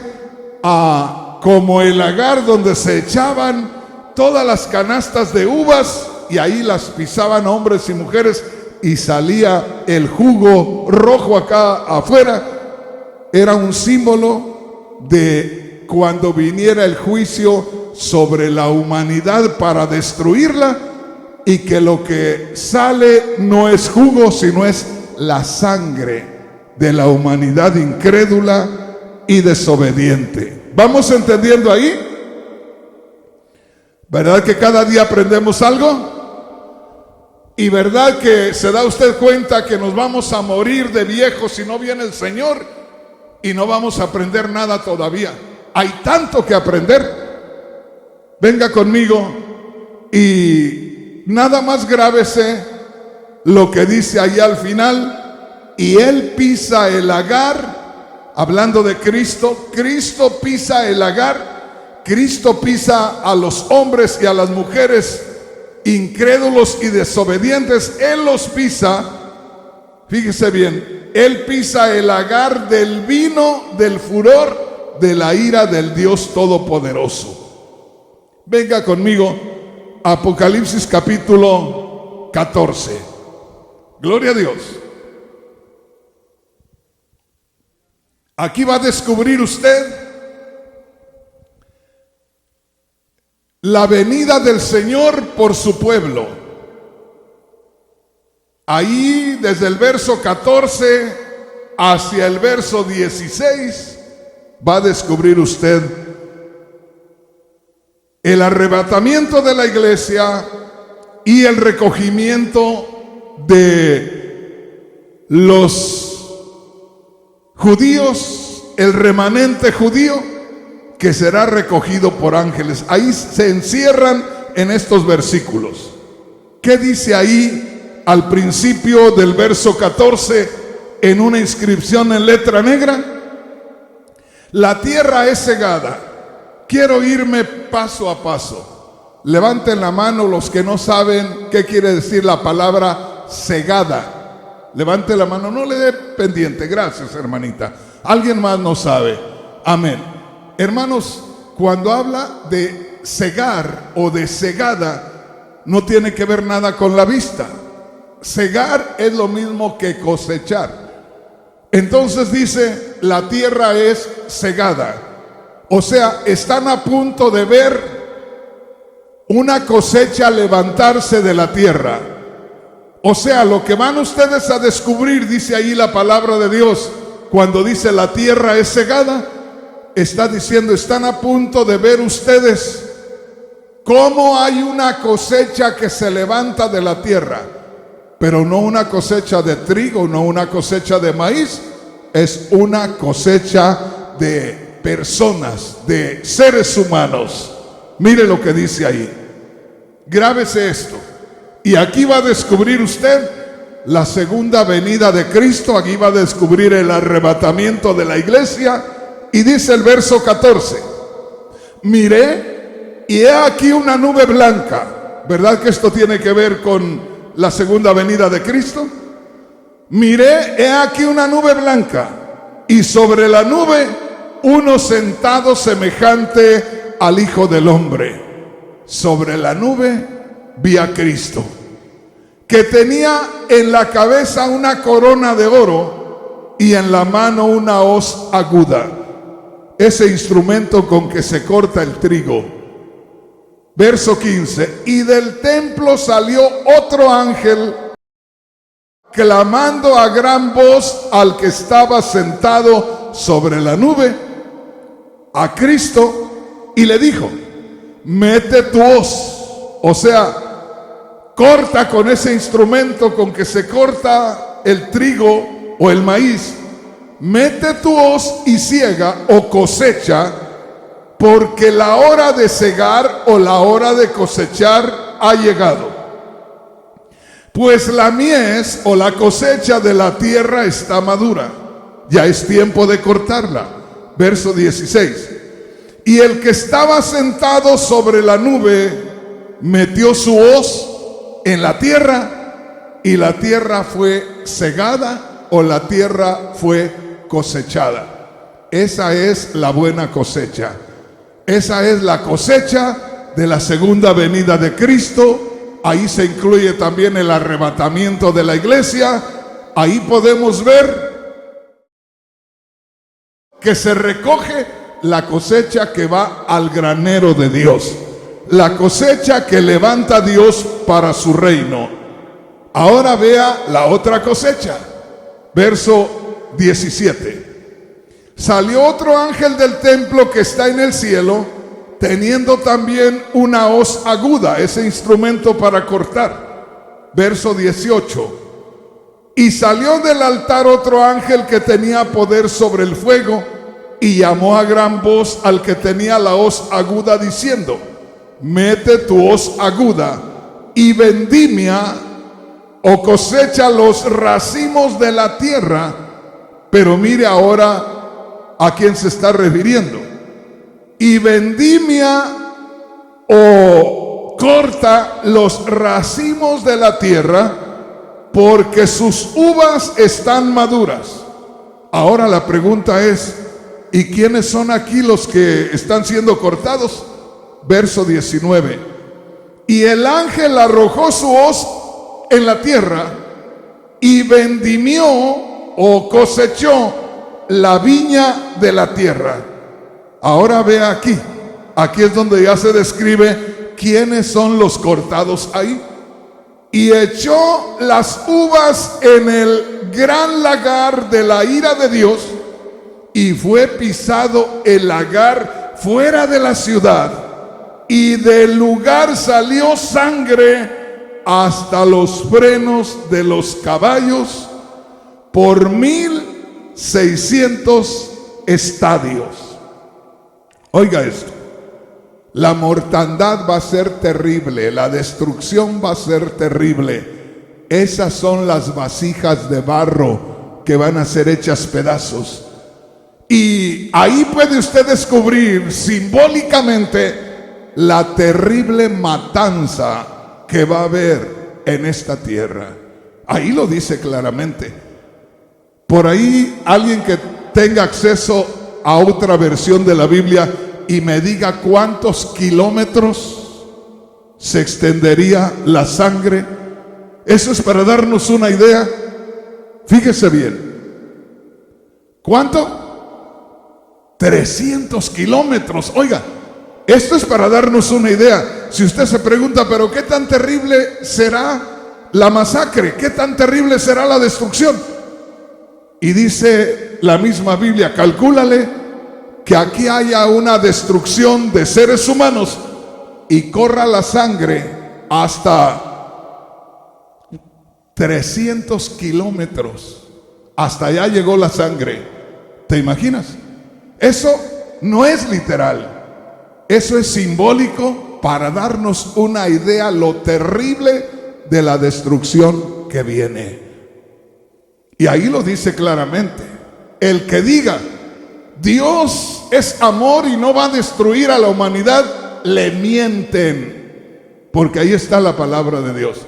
a como el lagar donde se echaban todas las canastas de uvas y ahí las pisaban hombres y mujeres y salía el jugo rojo acá afuera. Era un símbolo de cuando viniera el juicio sobre la humanidad para destruirla, y que lo que sale no es jugo, sino es la sangre de la humanidad incrédula y desobediente. ¿Vamos entendiendo ahí? ¿Verdad que cada día aprendemos algo? ¿Y verdad que se da usted cuenta que nos vamos a morir de viejos si no viene el Señor y no vamos a aprender nada todavía? Hay tanto que aprender. Venga conmigo y nada más grábese lo que dice ahí al final: y Él pisa el lagar, hablando de Cristo. Cristo pisa el lagar. Cristo pisa a los hombres y a las mujeres incrédulos y desobedientes. Él los pisa. Fíjese bien, Él pisa el lagar del vino del furor de la ira del Dios Todopoderoso. Venga conmigo, Apocalipsis capítulo 14. Gloria a Dios. Aquí va a descubrir usted la venida del Señor por su pueblo. Ahí desde el verso 14 hacia el verso 16 va a descubrir usted el arrebatamiento de la iglesia y el recogimiento de los judíos, el remanente judío, que será recogido por ángeles. Ahí se encierran en estos versículos. ¿Qué dice ahí al principio del verso 14 en una inscripción en letra negra? La tierra es cegada. Quiero irme paso a paso. Levanten la mano los que no saben qué quiere decir la palabra cegada. Levante la mano, no le dé pendiente. Gracias, hermanita. Alguien más no sabe. Amén. Hermanos, cuando habla de cegar o de cegada, no tiene que ver nada con la vista. Cegar es lo mismo que cosechar. Entonces dice, la tierra es cegada. O sea, están a punto de ver una cosecha levantarse de la tierra. O sea, lo que van ustedes a descubrir, dice ahí la palabra de Dios, cuando dice la tierra es cegada, está diciendo, están a punto de ver ustedes cómo hay una cosecha que se levanta de la tierra, pero no una cosecha de trigo, no una cosecha de maíz, es una cosecha de personas, de seres humanos. Mire lo que dice ahí. Grábese esto. Y aquí va a descubrir usted la segunda venida de Cristo. Aquí va a descubrir el arrebatamiento de la iglesia. Y dice el verso 14: miré y he aquí una nube blanca. ¿Verdad que esto tiene que ver con la segunda venida de Cristo? Miré, he aquí una nube blanca, y sobre la nube uno sentado semejante al Hijo del Hombre. Sobre la nube vi a Cristo, que tenía en la cabeza una corona de oro y en la mano una hoz aguda, ese instrumento con que se corta el trigo. Verso 15: y del templo salió otro ángel, clamando a gran voz al que estaba sentado sobre la nube, a Cristo, y le dijo: mete tu hoz, o sea, corta con ese instrumento con que se corta el trigo o el maíz. Mete tu hoz y siega o cosecha, porque la hora de segar o la hora de cosechar ha llegado. Pues la mies o la cosecha de la tierra está madura, ya es tiempo de cortarla. Verso 16: y el que estaba sentado sobre la nube metió su hoz en la tierra, y la tierra fue segada o la tierra fue cosechada. Esa es la buena cosecha. Esa es la cosecha de la segunda venida de Cristo. Ahí se incluye también el arrebatamiento de la iglesia. Ahí podemos ver que se recoge la cosecha que va al granero de Dios, la cosecha que levanta Dios para su reino. Ahora vea la otra cosecha, verso 17. Salió otro ángel del templo que está en el cielo, teniendo también una hoz aguda, ese instrumento para cortar. Verso 18. Y salió del altar otro ángel que tenía poder sobre el fuego, y llamó a gran voz al que tenía la hoz aguda, diciendo: mete tu hoz aguda y vendimia o cosecha los racimos de la tierra. Pero mire ahora a quién se está refiriendo. Y vendimia o corta los racimos de la tierra, porque sus uvas están maduras. Ahora la pregunta es, ¿y quiénes son aquí los que están siendo cortados? Verso 19. Y el ángel arrojó su hoz en la tierra y vendimió o cosechó la viña de la tierra. Ahora vea aquí es donde ya se describe quiénes son los cortados ahí. Y echó las uvas en el gran lagar de la ira de Dios, y fue pisado el lagar fuera de la ciudad, y del lugar salió sangre hasta los frenos de los caballos por 1600 estadios. Oiga esto. La mortandad va a ser terrible, la destrucción va a ser terrible. Esas son las vasijas de barro que van a ser hechas pedazos. Y ahí puede usted descubrir simbólicamente la terrible matanza que va a haber en esta tierra. Ahí lo dice claramente. Por ahí alguien que tenga acceso a otra versión de la Biblia y me diga cuántos kilómetros se extendería la sangre. Eso es para darnos una idea. Fíjese bien. ¿Cuánto? 300 kilómetros. Oiga, esto es para darnos una idea. Si usted se pregunta, pero ¿qué tan terrible será la masacre? ¿Qué tan terrible será la destrucción? Y dice la misma Biblia, calcúlale que aquí haya una destrucción de seres humanos y corra la sangre hasta 300 kilómetros. Hasta allá llegó la sangre. ¿Te imaginas? Eso no es literal. Eso es simbólico para darnos una idea lo terrible de la destrucción que viene. Y ahí lo dice claramente. El que diga Dios es amor y no va a destruir a la humanidad, le mienten, porque ahí está la palabra de Dios.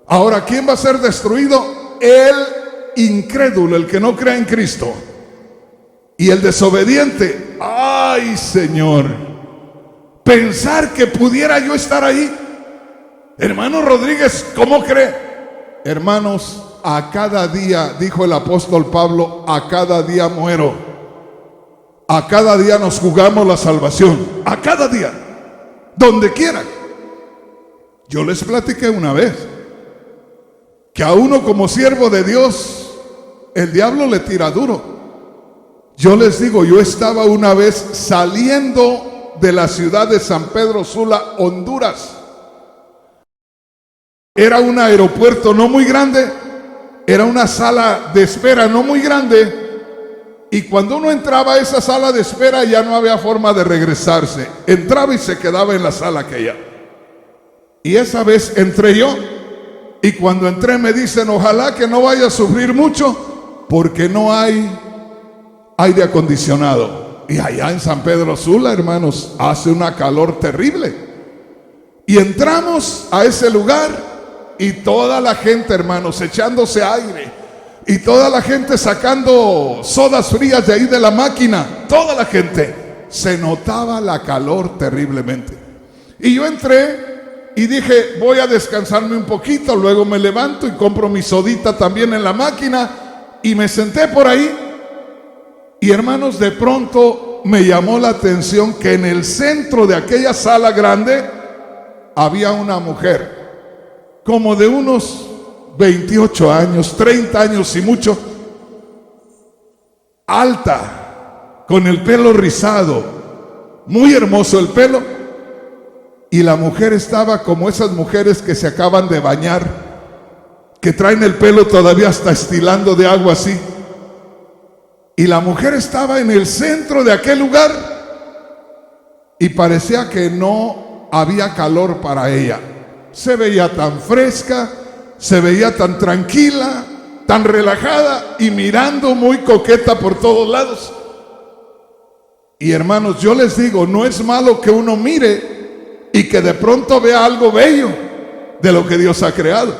Ahora, ¿quién va a ser destruido? El incrédulo, el que no cree en Cristo, y el desobediente. Ay, Señor, pensar que pudiera yo estar ahí. Hermano Rodríguez, ¿cómo cree? Hermanos, a cada día, dijo el apóstol Pablo, a cada día muero. A cada día nos jugamos la salvación. A cada día, donde quiera. Yo les platiqué una vez que a uno como siervo de Dios el diablo le tira duro. Yo les digo, yo estaba una vez saliendo de la ciudad de San Pedro Sula, Honduras. Era un aeropuerto no muy grande, era una sala de espera no muy grande. Y cuando uno entraba a esa sala de espera ya no había forma de regresarse. Entraba y se quedaba en la sala aquella. Y esa vez entré yo. Y cuando entré me dicen, ojalá que no vaya a sufrir mucho, porque no hay aire acondicionado. Y allá en San Pedro Sula, hermanos, hace una calor terrible. Y entramos a ese lugar y toda la gente, hermanos, echándose aire. Y toda la gente sacando sodas frías de ahí de la máquina. Toda la gente. Se notaba la calor terriblemente. Y yo entré y dije, voy a descansarme un poquito. Luego me levanto y compro mi sodita también en la máquina. Y me senté por ahí. Y hermanos, de pronto me llamó la atención que en el centro de aquella sala grande había una mujer, como de unos 28 años, 30 años y mucho, alta, con el pelo rizado, muy hermoso el pelo, y la mujer estaba como esas mujeres que se acaban de bañar, que traen el pelo todavía hasta estilando de agua así. Y la mujer estaba en el centro de aquel lugar y parecía que no había calor para ella. Se veía tan fresca, se veía tan tranquila, tan relajada y mirando muy coqueta por todos lados. Y hermanos, yo les digo, no es malo que uno mire y que de pronto vea algo bello de lo que Dios ha creado.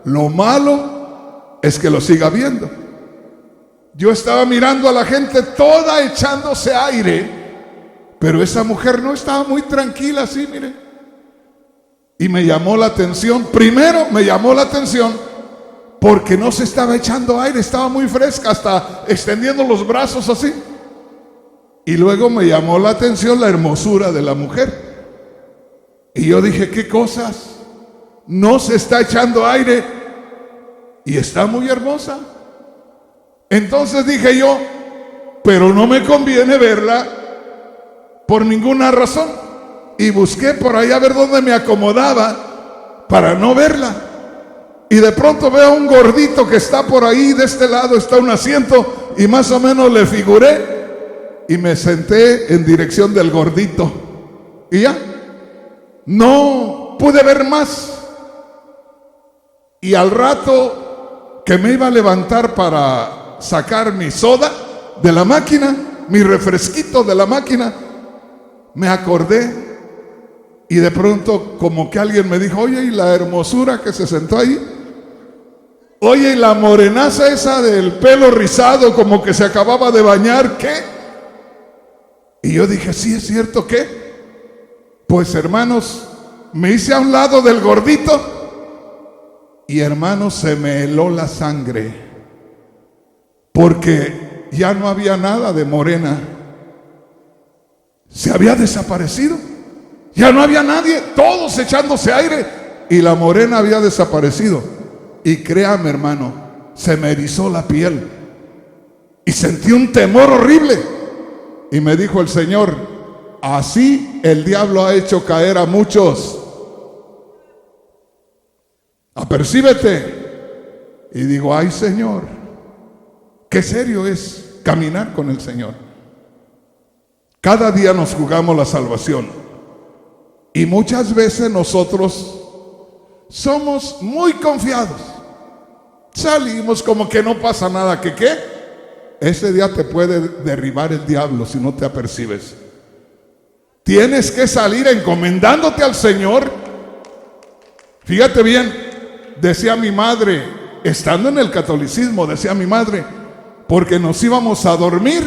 Lo malo es que lo siga viendo. Yo estaba mirando a la gente toda echándose aire, pero esa mujer no estaba muy tranquila así, mire. Y me llamó la atención, primero me llamó la atención porque no se estaba echando aire, estaba muy fresca, hasta extendiendo los brazos así. Y luego me llamó la atención la hermosura de la mujer. Y yo dije, ¿qué cosas? No se está echando aire y está muy hermosa. Entonces dije yo, pero no me conviene verla por ninguna razón. Y busqué por ahí a ver dónde me acomodaba para no verla. Y de pronto veo a un gordito que está por ahí, de este lado está un asiento, y más o menos le figuré y me senté en dirección del gordito. Y ya, no pude ver más. Y al rato que me iba a levantar para sacar mi soda de la máquina, mi refresquito de la máquina, me acordé y de pronto como que alguien me dijo, oye, ¿y la hermosura que se sentó ahí? Oye, ¿y la morenaza esa del pelo rizado como que se acababa de bañar? ¿Qué? Y yo dije, sí, es cierto, ¿qué? Pues hermanos, me hice a un lado del gordito y hermanos, se me heló la sangre. Porque ya no había nada de morena. Se había desaparecido. Ya no había nadie, todos echándose aire. Y la morena había desaparecido. Y créame, hermano, se me erizó la piel. Y sentí un temor horrible. Y me dijo el Señor, así el diablo ha hecho caer a muchos. Apercíbete. Y digo, ay Señor, qué serio es caminar con el Señor. Cada día nos jugamos la salvación. Y muchas veces nosotros somos muy confiados. Salimos como que no pasa nada. ¿Que qué? Ese día te puede derribar el diablo si no te apercibes. Tienes que salir encomendándote al Señor. Fíjate bien, decía mi madre, estando en el catolicismo, decía mi madre, porque nos íbamos a dormir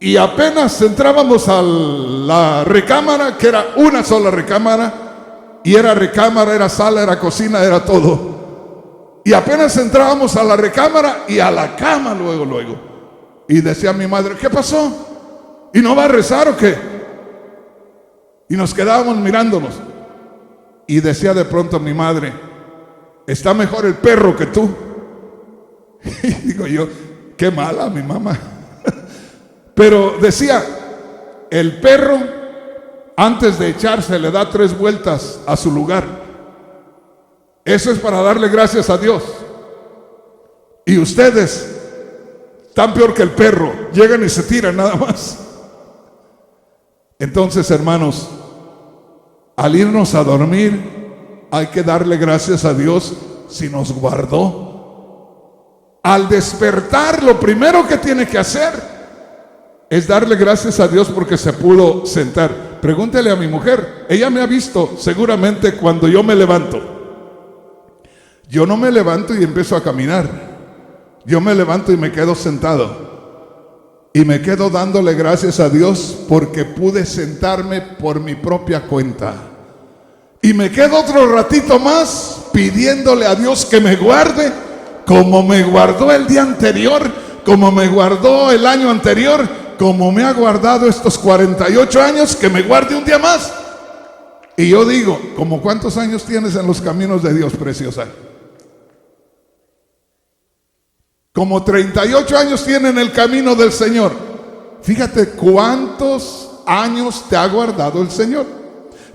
y apenas entrábamos a la recámara, que era una sola recámara, y era recámara, era sala, era cocina, era todo. Y apenas entrábamos a la recámara y a la cama luego. Y decía mi madre, ¿qué pasó? ¿Y no va a rezar o qué? Y nos quedábamos mirándonos. Y decía de pronto mi madre, está mejor el perro que tú. Y digo yo, qué mala mi mamá. Pero decía, el perro antes de echarse le da 3 vueltas a su lugar. Eso es para darle gracias a Dios. Y ustedes, tan peor que el perro, llegan y se tiran nada más. Entonces, hermanos, al irnos a dormir, hay que darle gracias a Dios si nos guardó. Al despertar, lo primero que tiene que hacer es darle gracias a Dios porque se pudo sentar. Pregúntele a mi mujer, ella me ha visto seguramente cuando yo me levanto. Yo no me levanto y empiezo a caminar. Yo me levanto y me quedo sentado. Y me quedo dándole gracias a Dios porque pude sentarme por mi propia cuenta. Y me quedo otro ratito más pidiéndole a Dios que me guarde como me guardó el día anterior, como me guardó el año anterior, como me ha guardado estos 48 años, que me guarde un día más. Y yo digo, ¿como cuántos años tienes en los caminos de Dios, preciosa? Como 38 años tiene en el camino del Señor. Fíjate cuántos años te ha guardado el Señor.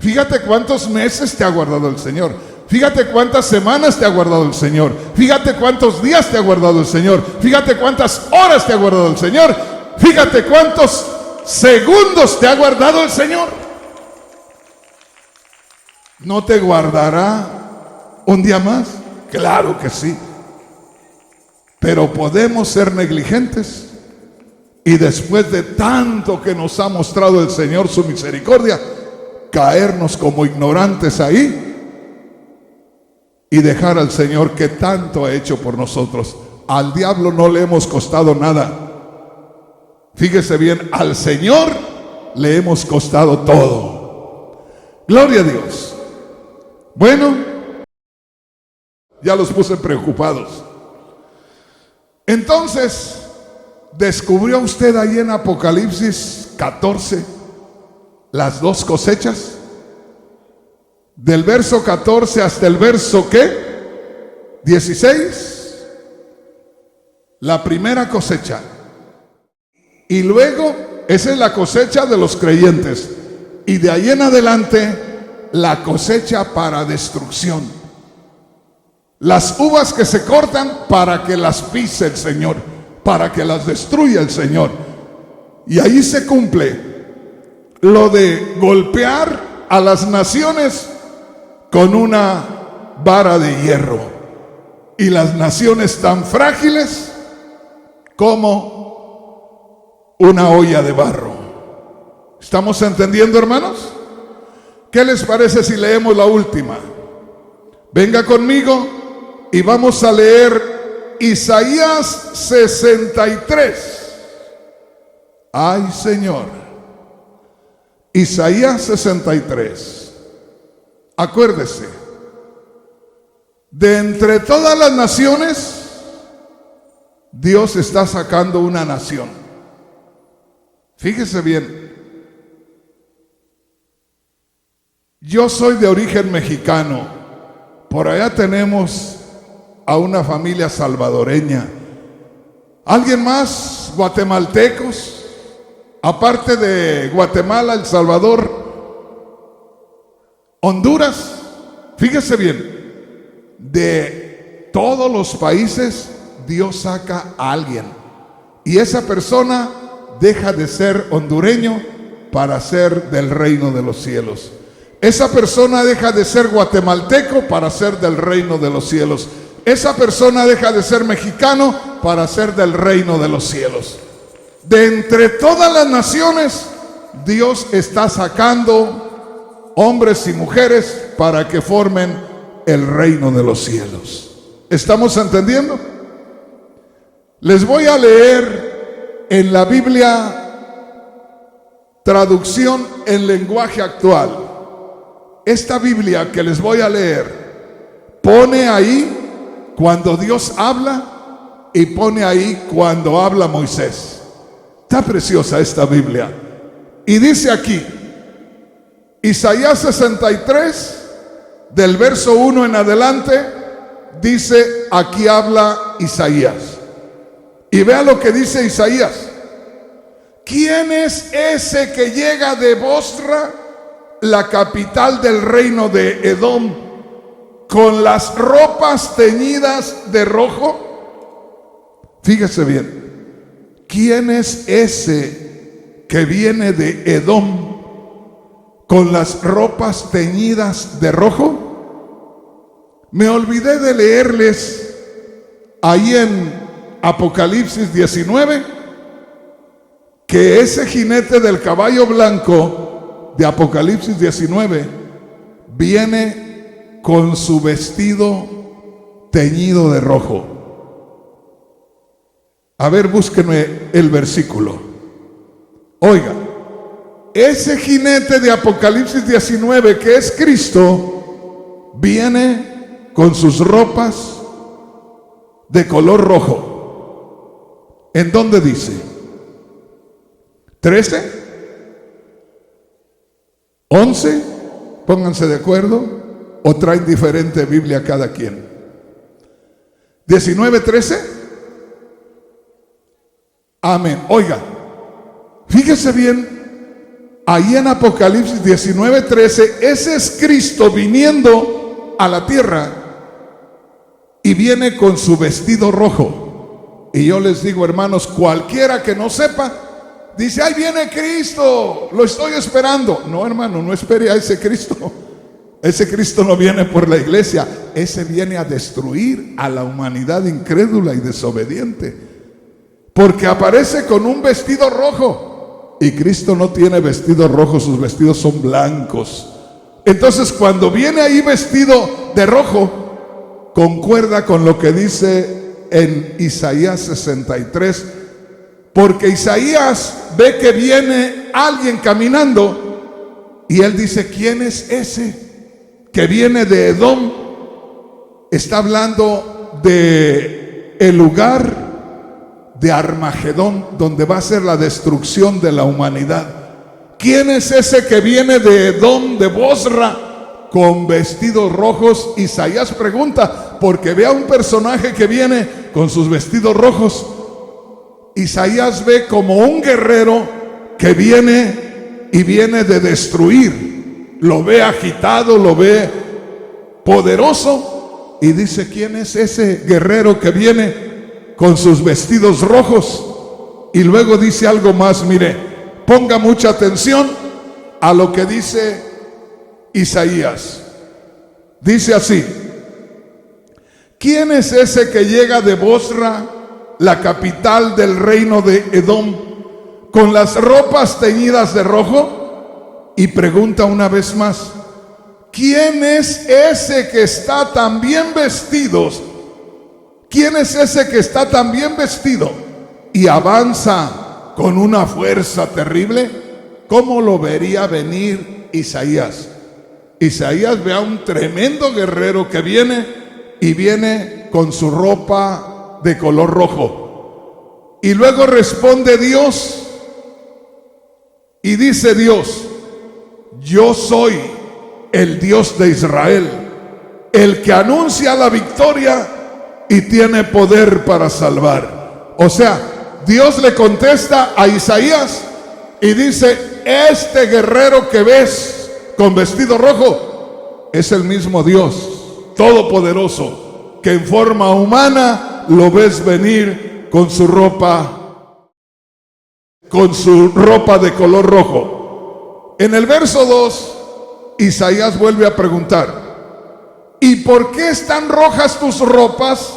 Fíjate cuántos meses te ha guardado el Señor. Fíjate cuántas semanas te ha guardado el Señor. Fíjate cuántos días te ha guardado el Señor. Fíjate cuántas horas te ha guardado el Señor. Fíjate cuántos segundos te ha guardado el Señor. ¿No te guardará un día más? Claro que sí. Pero podemos ser negligentes y después de tanto que nos ha mostrado el Señor su misericordia, caernos como ignorantes ahí y dejar al Señor que tanto ha hecho por nosotros. Al diablo no le hemos costado nada. Fíjese bien, al Señor le hemos costado todo. Gloria a Dios. Bueno, ya los puse preocupados. Entonces, ¿descubrió usted ahí en Apocalipsis 14 las dos cosechas? Del verso 14 hasta el verso ¿qué? 16. La primera cosecha. Y luego, esa es la cosecha de los creyentes. Y de ahí en adelante, la cosecha para destrucción. Las uvas que se cortan para que las pise el Señor, para que las destruya el Señor. Y ahí se cumple lo de golpear a las naciones con una vara de hierro. Y las naciones tan frágiles como una olla de barro. ¿Estamos entendiendo, hermanos? ¿Qué les parece si leemos la última? Venga conmigo y vamos a leer Isaías 63. Ay, Señor. Isaías 63. Acuérdese, de entre todas las naciones, Dios está sacando una nación. Fíjese bien. Yo soy de origen mexicano. Por allá tenemos a una familia salvadoreña. ¿Alguien más? Guatemaltecos. Aparte de Guatemala, El Salvador, Honduras. Fíjese bien, de todos los países Dios saca a alguien. Y esa persona deja de ser hondureño para ser del reino de los cielos. Esa persona deja de ser guatemalteco para ser del reino de los cielos. Esa persona deja de ser mexicano para ser del reino de los cielos. De entre todas las naciones, Dios está sacando hombres y mujeres para que formen el reino de los cielos. ¿Estamos entendiendo? Les voy a leer en la Biblia, traducción en lenguaje actual. Esta Biblia que les voy a leer pone ahí cuando Dios habla y pone ahí cuando habla Moisés. Está preciosa esta Biblia. Y dice aquí, Isaías 63, del verso 1 en adelante, dice, aquí habla Isaías. Y vea lo que dice Isaías. ¿Quién es ese que llega de Bosra, la capital del reino de Edom, con las ropas teñidas de rojo? Fíjese bien. ¿Quién es ese que viene de Edom con las ropas teñidas de rojo? Me olvidé de leerles ahí en Apocalipsis 19 que ese jinete del caballo blanco de Apocalipsis 19 viene con su vestido teñido de rojo. A ver, búsquenme el versículo. Oiga, ese jinete de Apocalipsis 19 que es Cristo viene con sus ropas de color rojo. ¿En dónde dice? ¿13? ¿11? Pónganse de acuerdo. ¿O traen diferente Biblia cada quien? ¿19, 13? Amén. Oiga, fíjese bien, ahí en Apocalipsis 19, 13, ese es Cristo viniendo a la tierra y viene con su vestido rojo. Y yo les digo, hermanos, cualquiera que no sepa, dice, ahí viene Cristo, lo estoy esperando. No, hermano, no espere a ese Cristo. Ese Cristo no viene por la iglesia, ese viene a destruir a la humanidad incrédula y desobediente. Porque aparece con un vestido rojo. Y Cristo no tiene vestido rojo, sus vestidos son blancos. Entonces cuando viene ahí vestido de rojo, concuerda con lo que dice en Isaías 63. Porque Isaías ve que viene alguien caminando y él dice, ¿quién es ese que viene de Edom? Está hablando de el lugar de Armagedón, donde va a ser la destrucción de la humanidad. ¿Quién es ese que viene de Edom, de Bosra, con vestidos rojos? Isaías pregunta, porque ve a un personaje que viene con sus vestidos rojos. Isaías ve como un guerrero que viene y viene de destruir. Lo ve agitado, lo ve poderoso y dice, ¿quién es ese guerrero que viene con sus vestidos rojos? Y luego dice algo más, mire, ponga mucha atención a lo que dice Isaías. Dice así, ¿quién es ese que llega de Bosra, la capital del reino de Edom, con las ropas teñidas de rojo? Y pregunta una vez más, ¿quién es ese que está tan bien vestido? ¿Quién es ese que está tan bien vestido y avanza con una fuerza terrible? ¿Cómo lo vería venir Isaías? Isaías ve a un tremendo guerrero que viene y viene con su ropa de color rojo. Y luego responde Dios y dice Dios, yo soy el Dios de Israel, el que anuncia la victoria y tiene poder para salvar. O sea, Dios le contesta a Isaías y dice, este guerrero que ves con vestido rojo es el mismo Dios todopoderoso, que en forma humana lo ves venir con su ropa de color rojo. En el verso 2, Isaías vuelve a preguntar, ¿y por qué están rojas tus ropas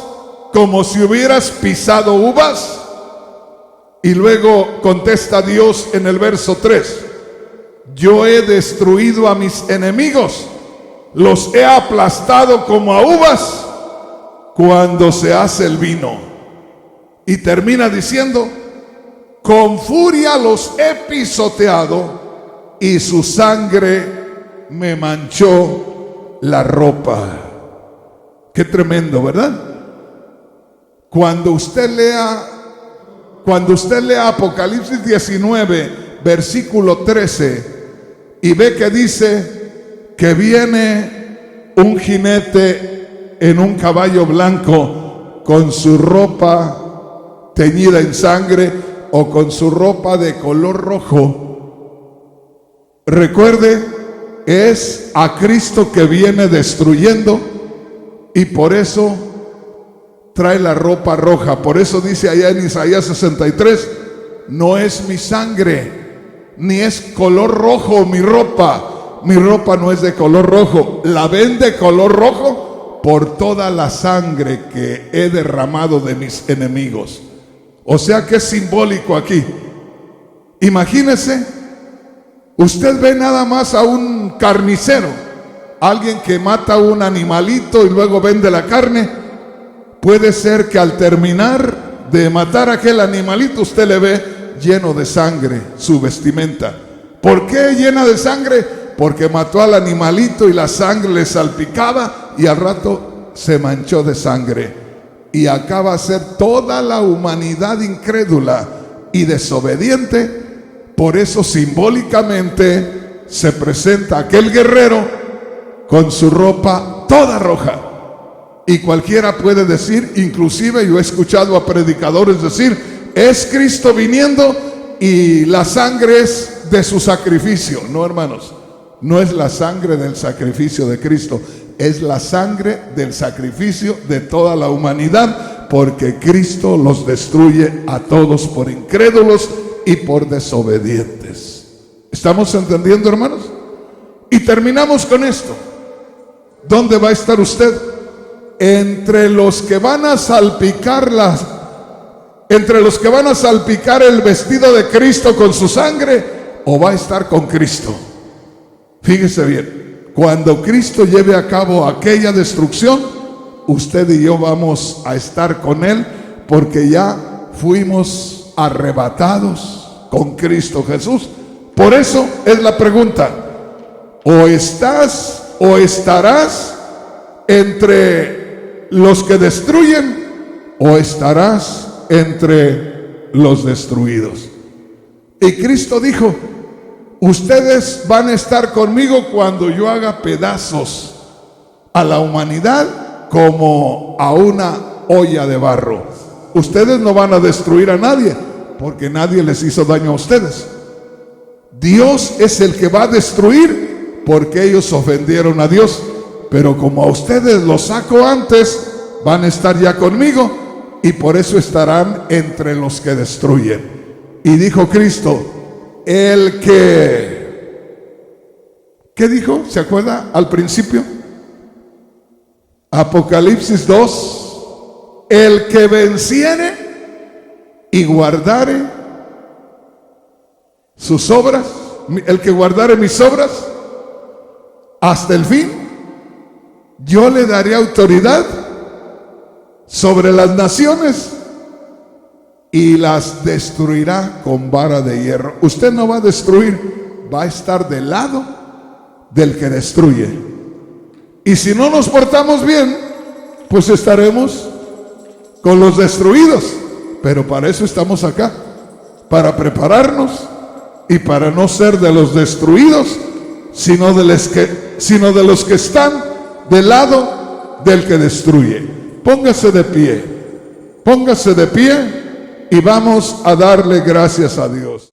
como si hubieras pisado uvas? Y luego contesta Dios en el verso 3, yo he destruido a mis enemigos, los he aplastado como a uvas cuando se hace el vino. Y termina diciendo, con furia los he pisoteado y su sangre me manchó la ropa. Qué tremendo, ¿verdad? Cuando usted lea Apocalipsis 19, versículo 13, y ve que dice que viene un jinete en un caballo blanco con su ropa teñida en sangre o con su ropa de color rojo, recuerde, es a Cristo que viene destruyendo y por eso trae la ropa roja. Por eso dice allá en Isaías 63, no es mi sangre, ni es color rojo mi ropa no es de color rojo. La ven de color rojo por toda la sangre que he derramado de mis enemigos. O sea que es simbólico aquí. Imagínese, usted ve nada más a un carnicero, alguien que mata a un animalito y luego vende la carne. Puede ser que al terminar de matar a aquel animalito, usted le ve lleno de sangre su vestimenta. ¿Por qué llena de sangre? Porque mató al animalito y la sangre le salpicaba y al rato se manchó de sangre. Y acaba a ser toda la humanidad incrédula y desobediente Por eso simbólicamente se presenta aquel guerrero con su ropa toda roja. Y cualquiera puede decir, inclusive yo he escuchado a predicadores decir, es Cristo viniendo y la sangre es de su sacrificio. No, hermanos, no es la sangre del sacrificio de Cristo, es la sangre del sacrificio de toda la humanidad, porque Cristo los destruye a todos por incrédulos y por desobedientes. ¿Estamos entendiendo, hermanos? Y terminamos con esto. ¿Dónde va a estar usted? Entre los que van a salpicar el vestido de Cristo con su sangre, o va a estar con Cristo. Fíjese bien, cuando Cristo lleve a cabo aquella destrucción, usted y yo vamos a estar con Él, porque ya fuimos arrebatados con Cristo Jesús. Por eso es la pregunta: o estás o estarás entre los que destruyen, o estarás entre los destruidos. Y Cristo dijo: ustedes van a estar conmigo cuando yo haga pedazos a la humanidad como a una olla de barro. Ustedes no van a destruir a nadie, porque nadie les hizo daño a ustedes. Dios es el que va a destruir, porque ellos ofendieron a Dios. Pero como a ustedes los saco antes, van a estar ya conmigo, y por eso estarán entre los que destruyen. Y dijo Cristo, ¿qué dijo? ¿Se acuerda al principio? Apocalipsis 2, el que venciere y guardare sus obras, el que guardare mis obras hasta el fin, yo le daré autoridad sobre las naciones y las destruirá con vara de hierro. Usted no va a destruir, va a estar del lado del que destruye. Y si no nos portamos bien, pues estaremos con los destruidos. Pero para eso estamos acá, para prepararnos y para no ser de los destruidos, sino de los que están del lado del que destruye. Póngase de pie y vamos a darle gracias a Dios.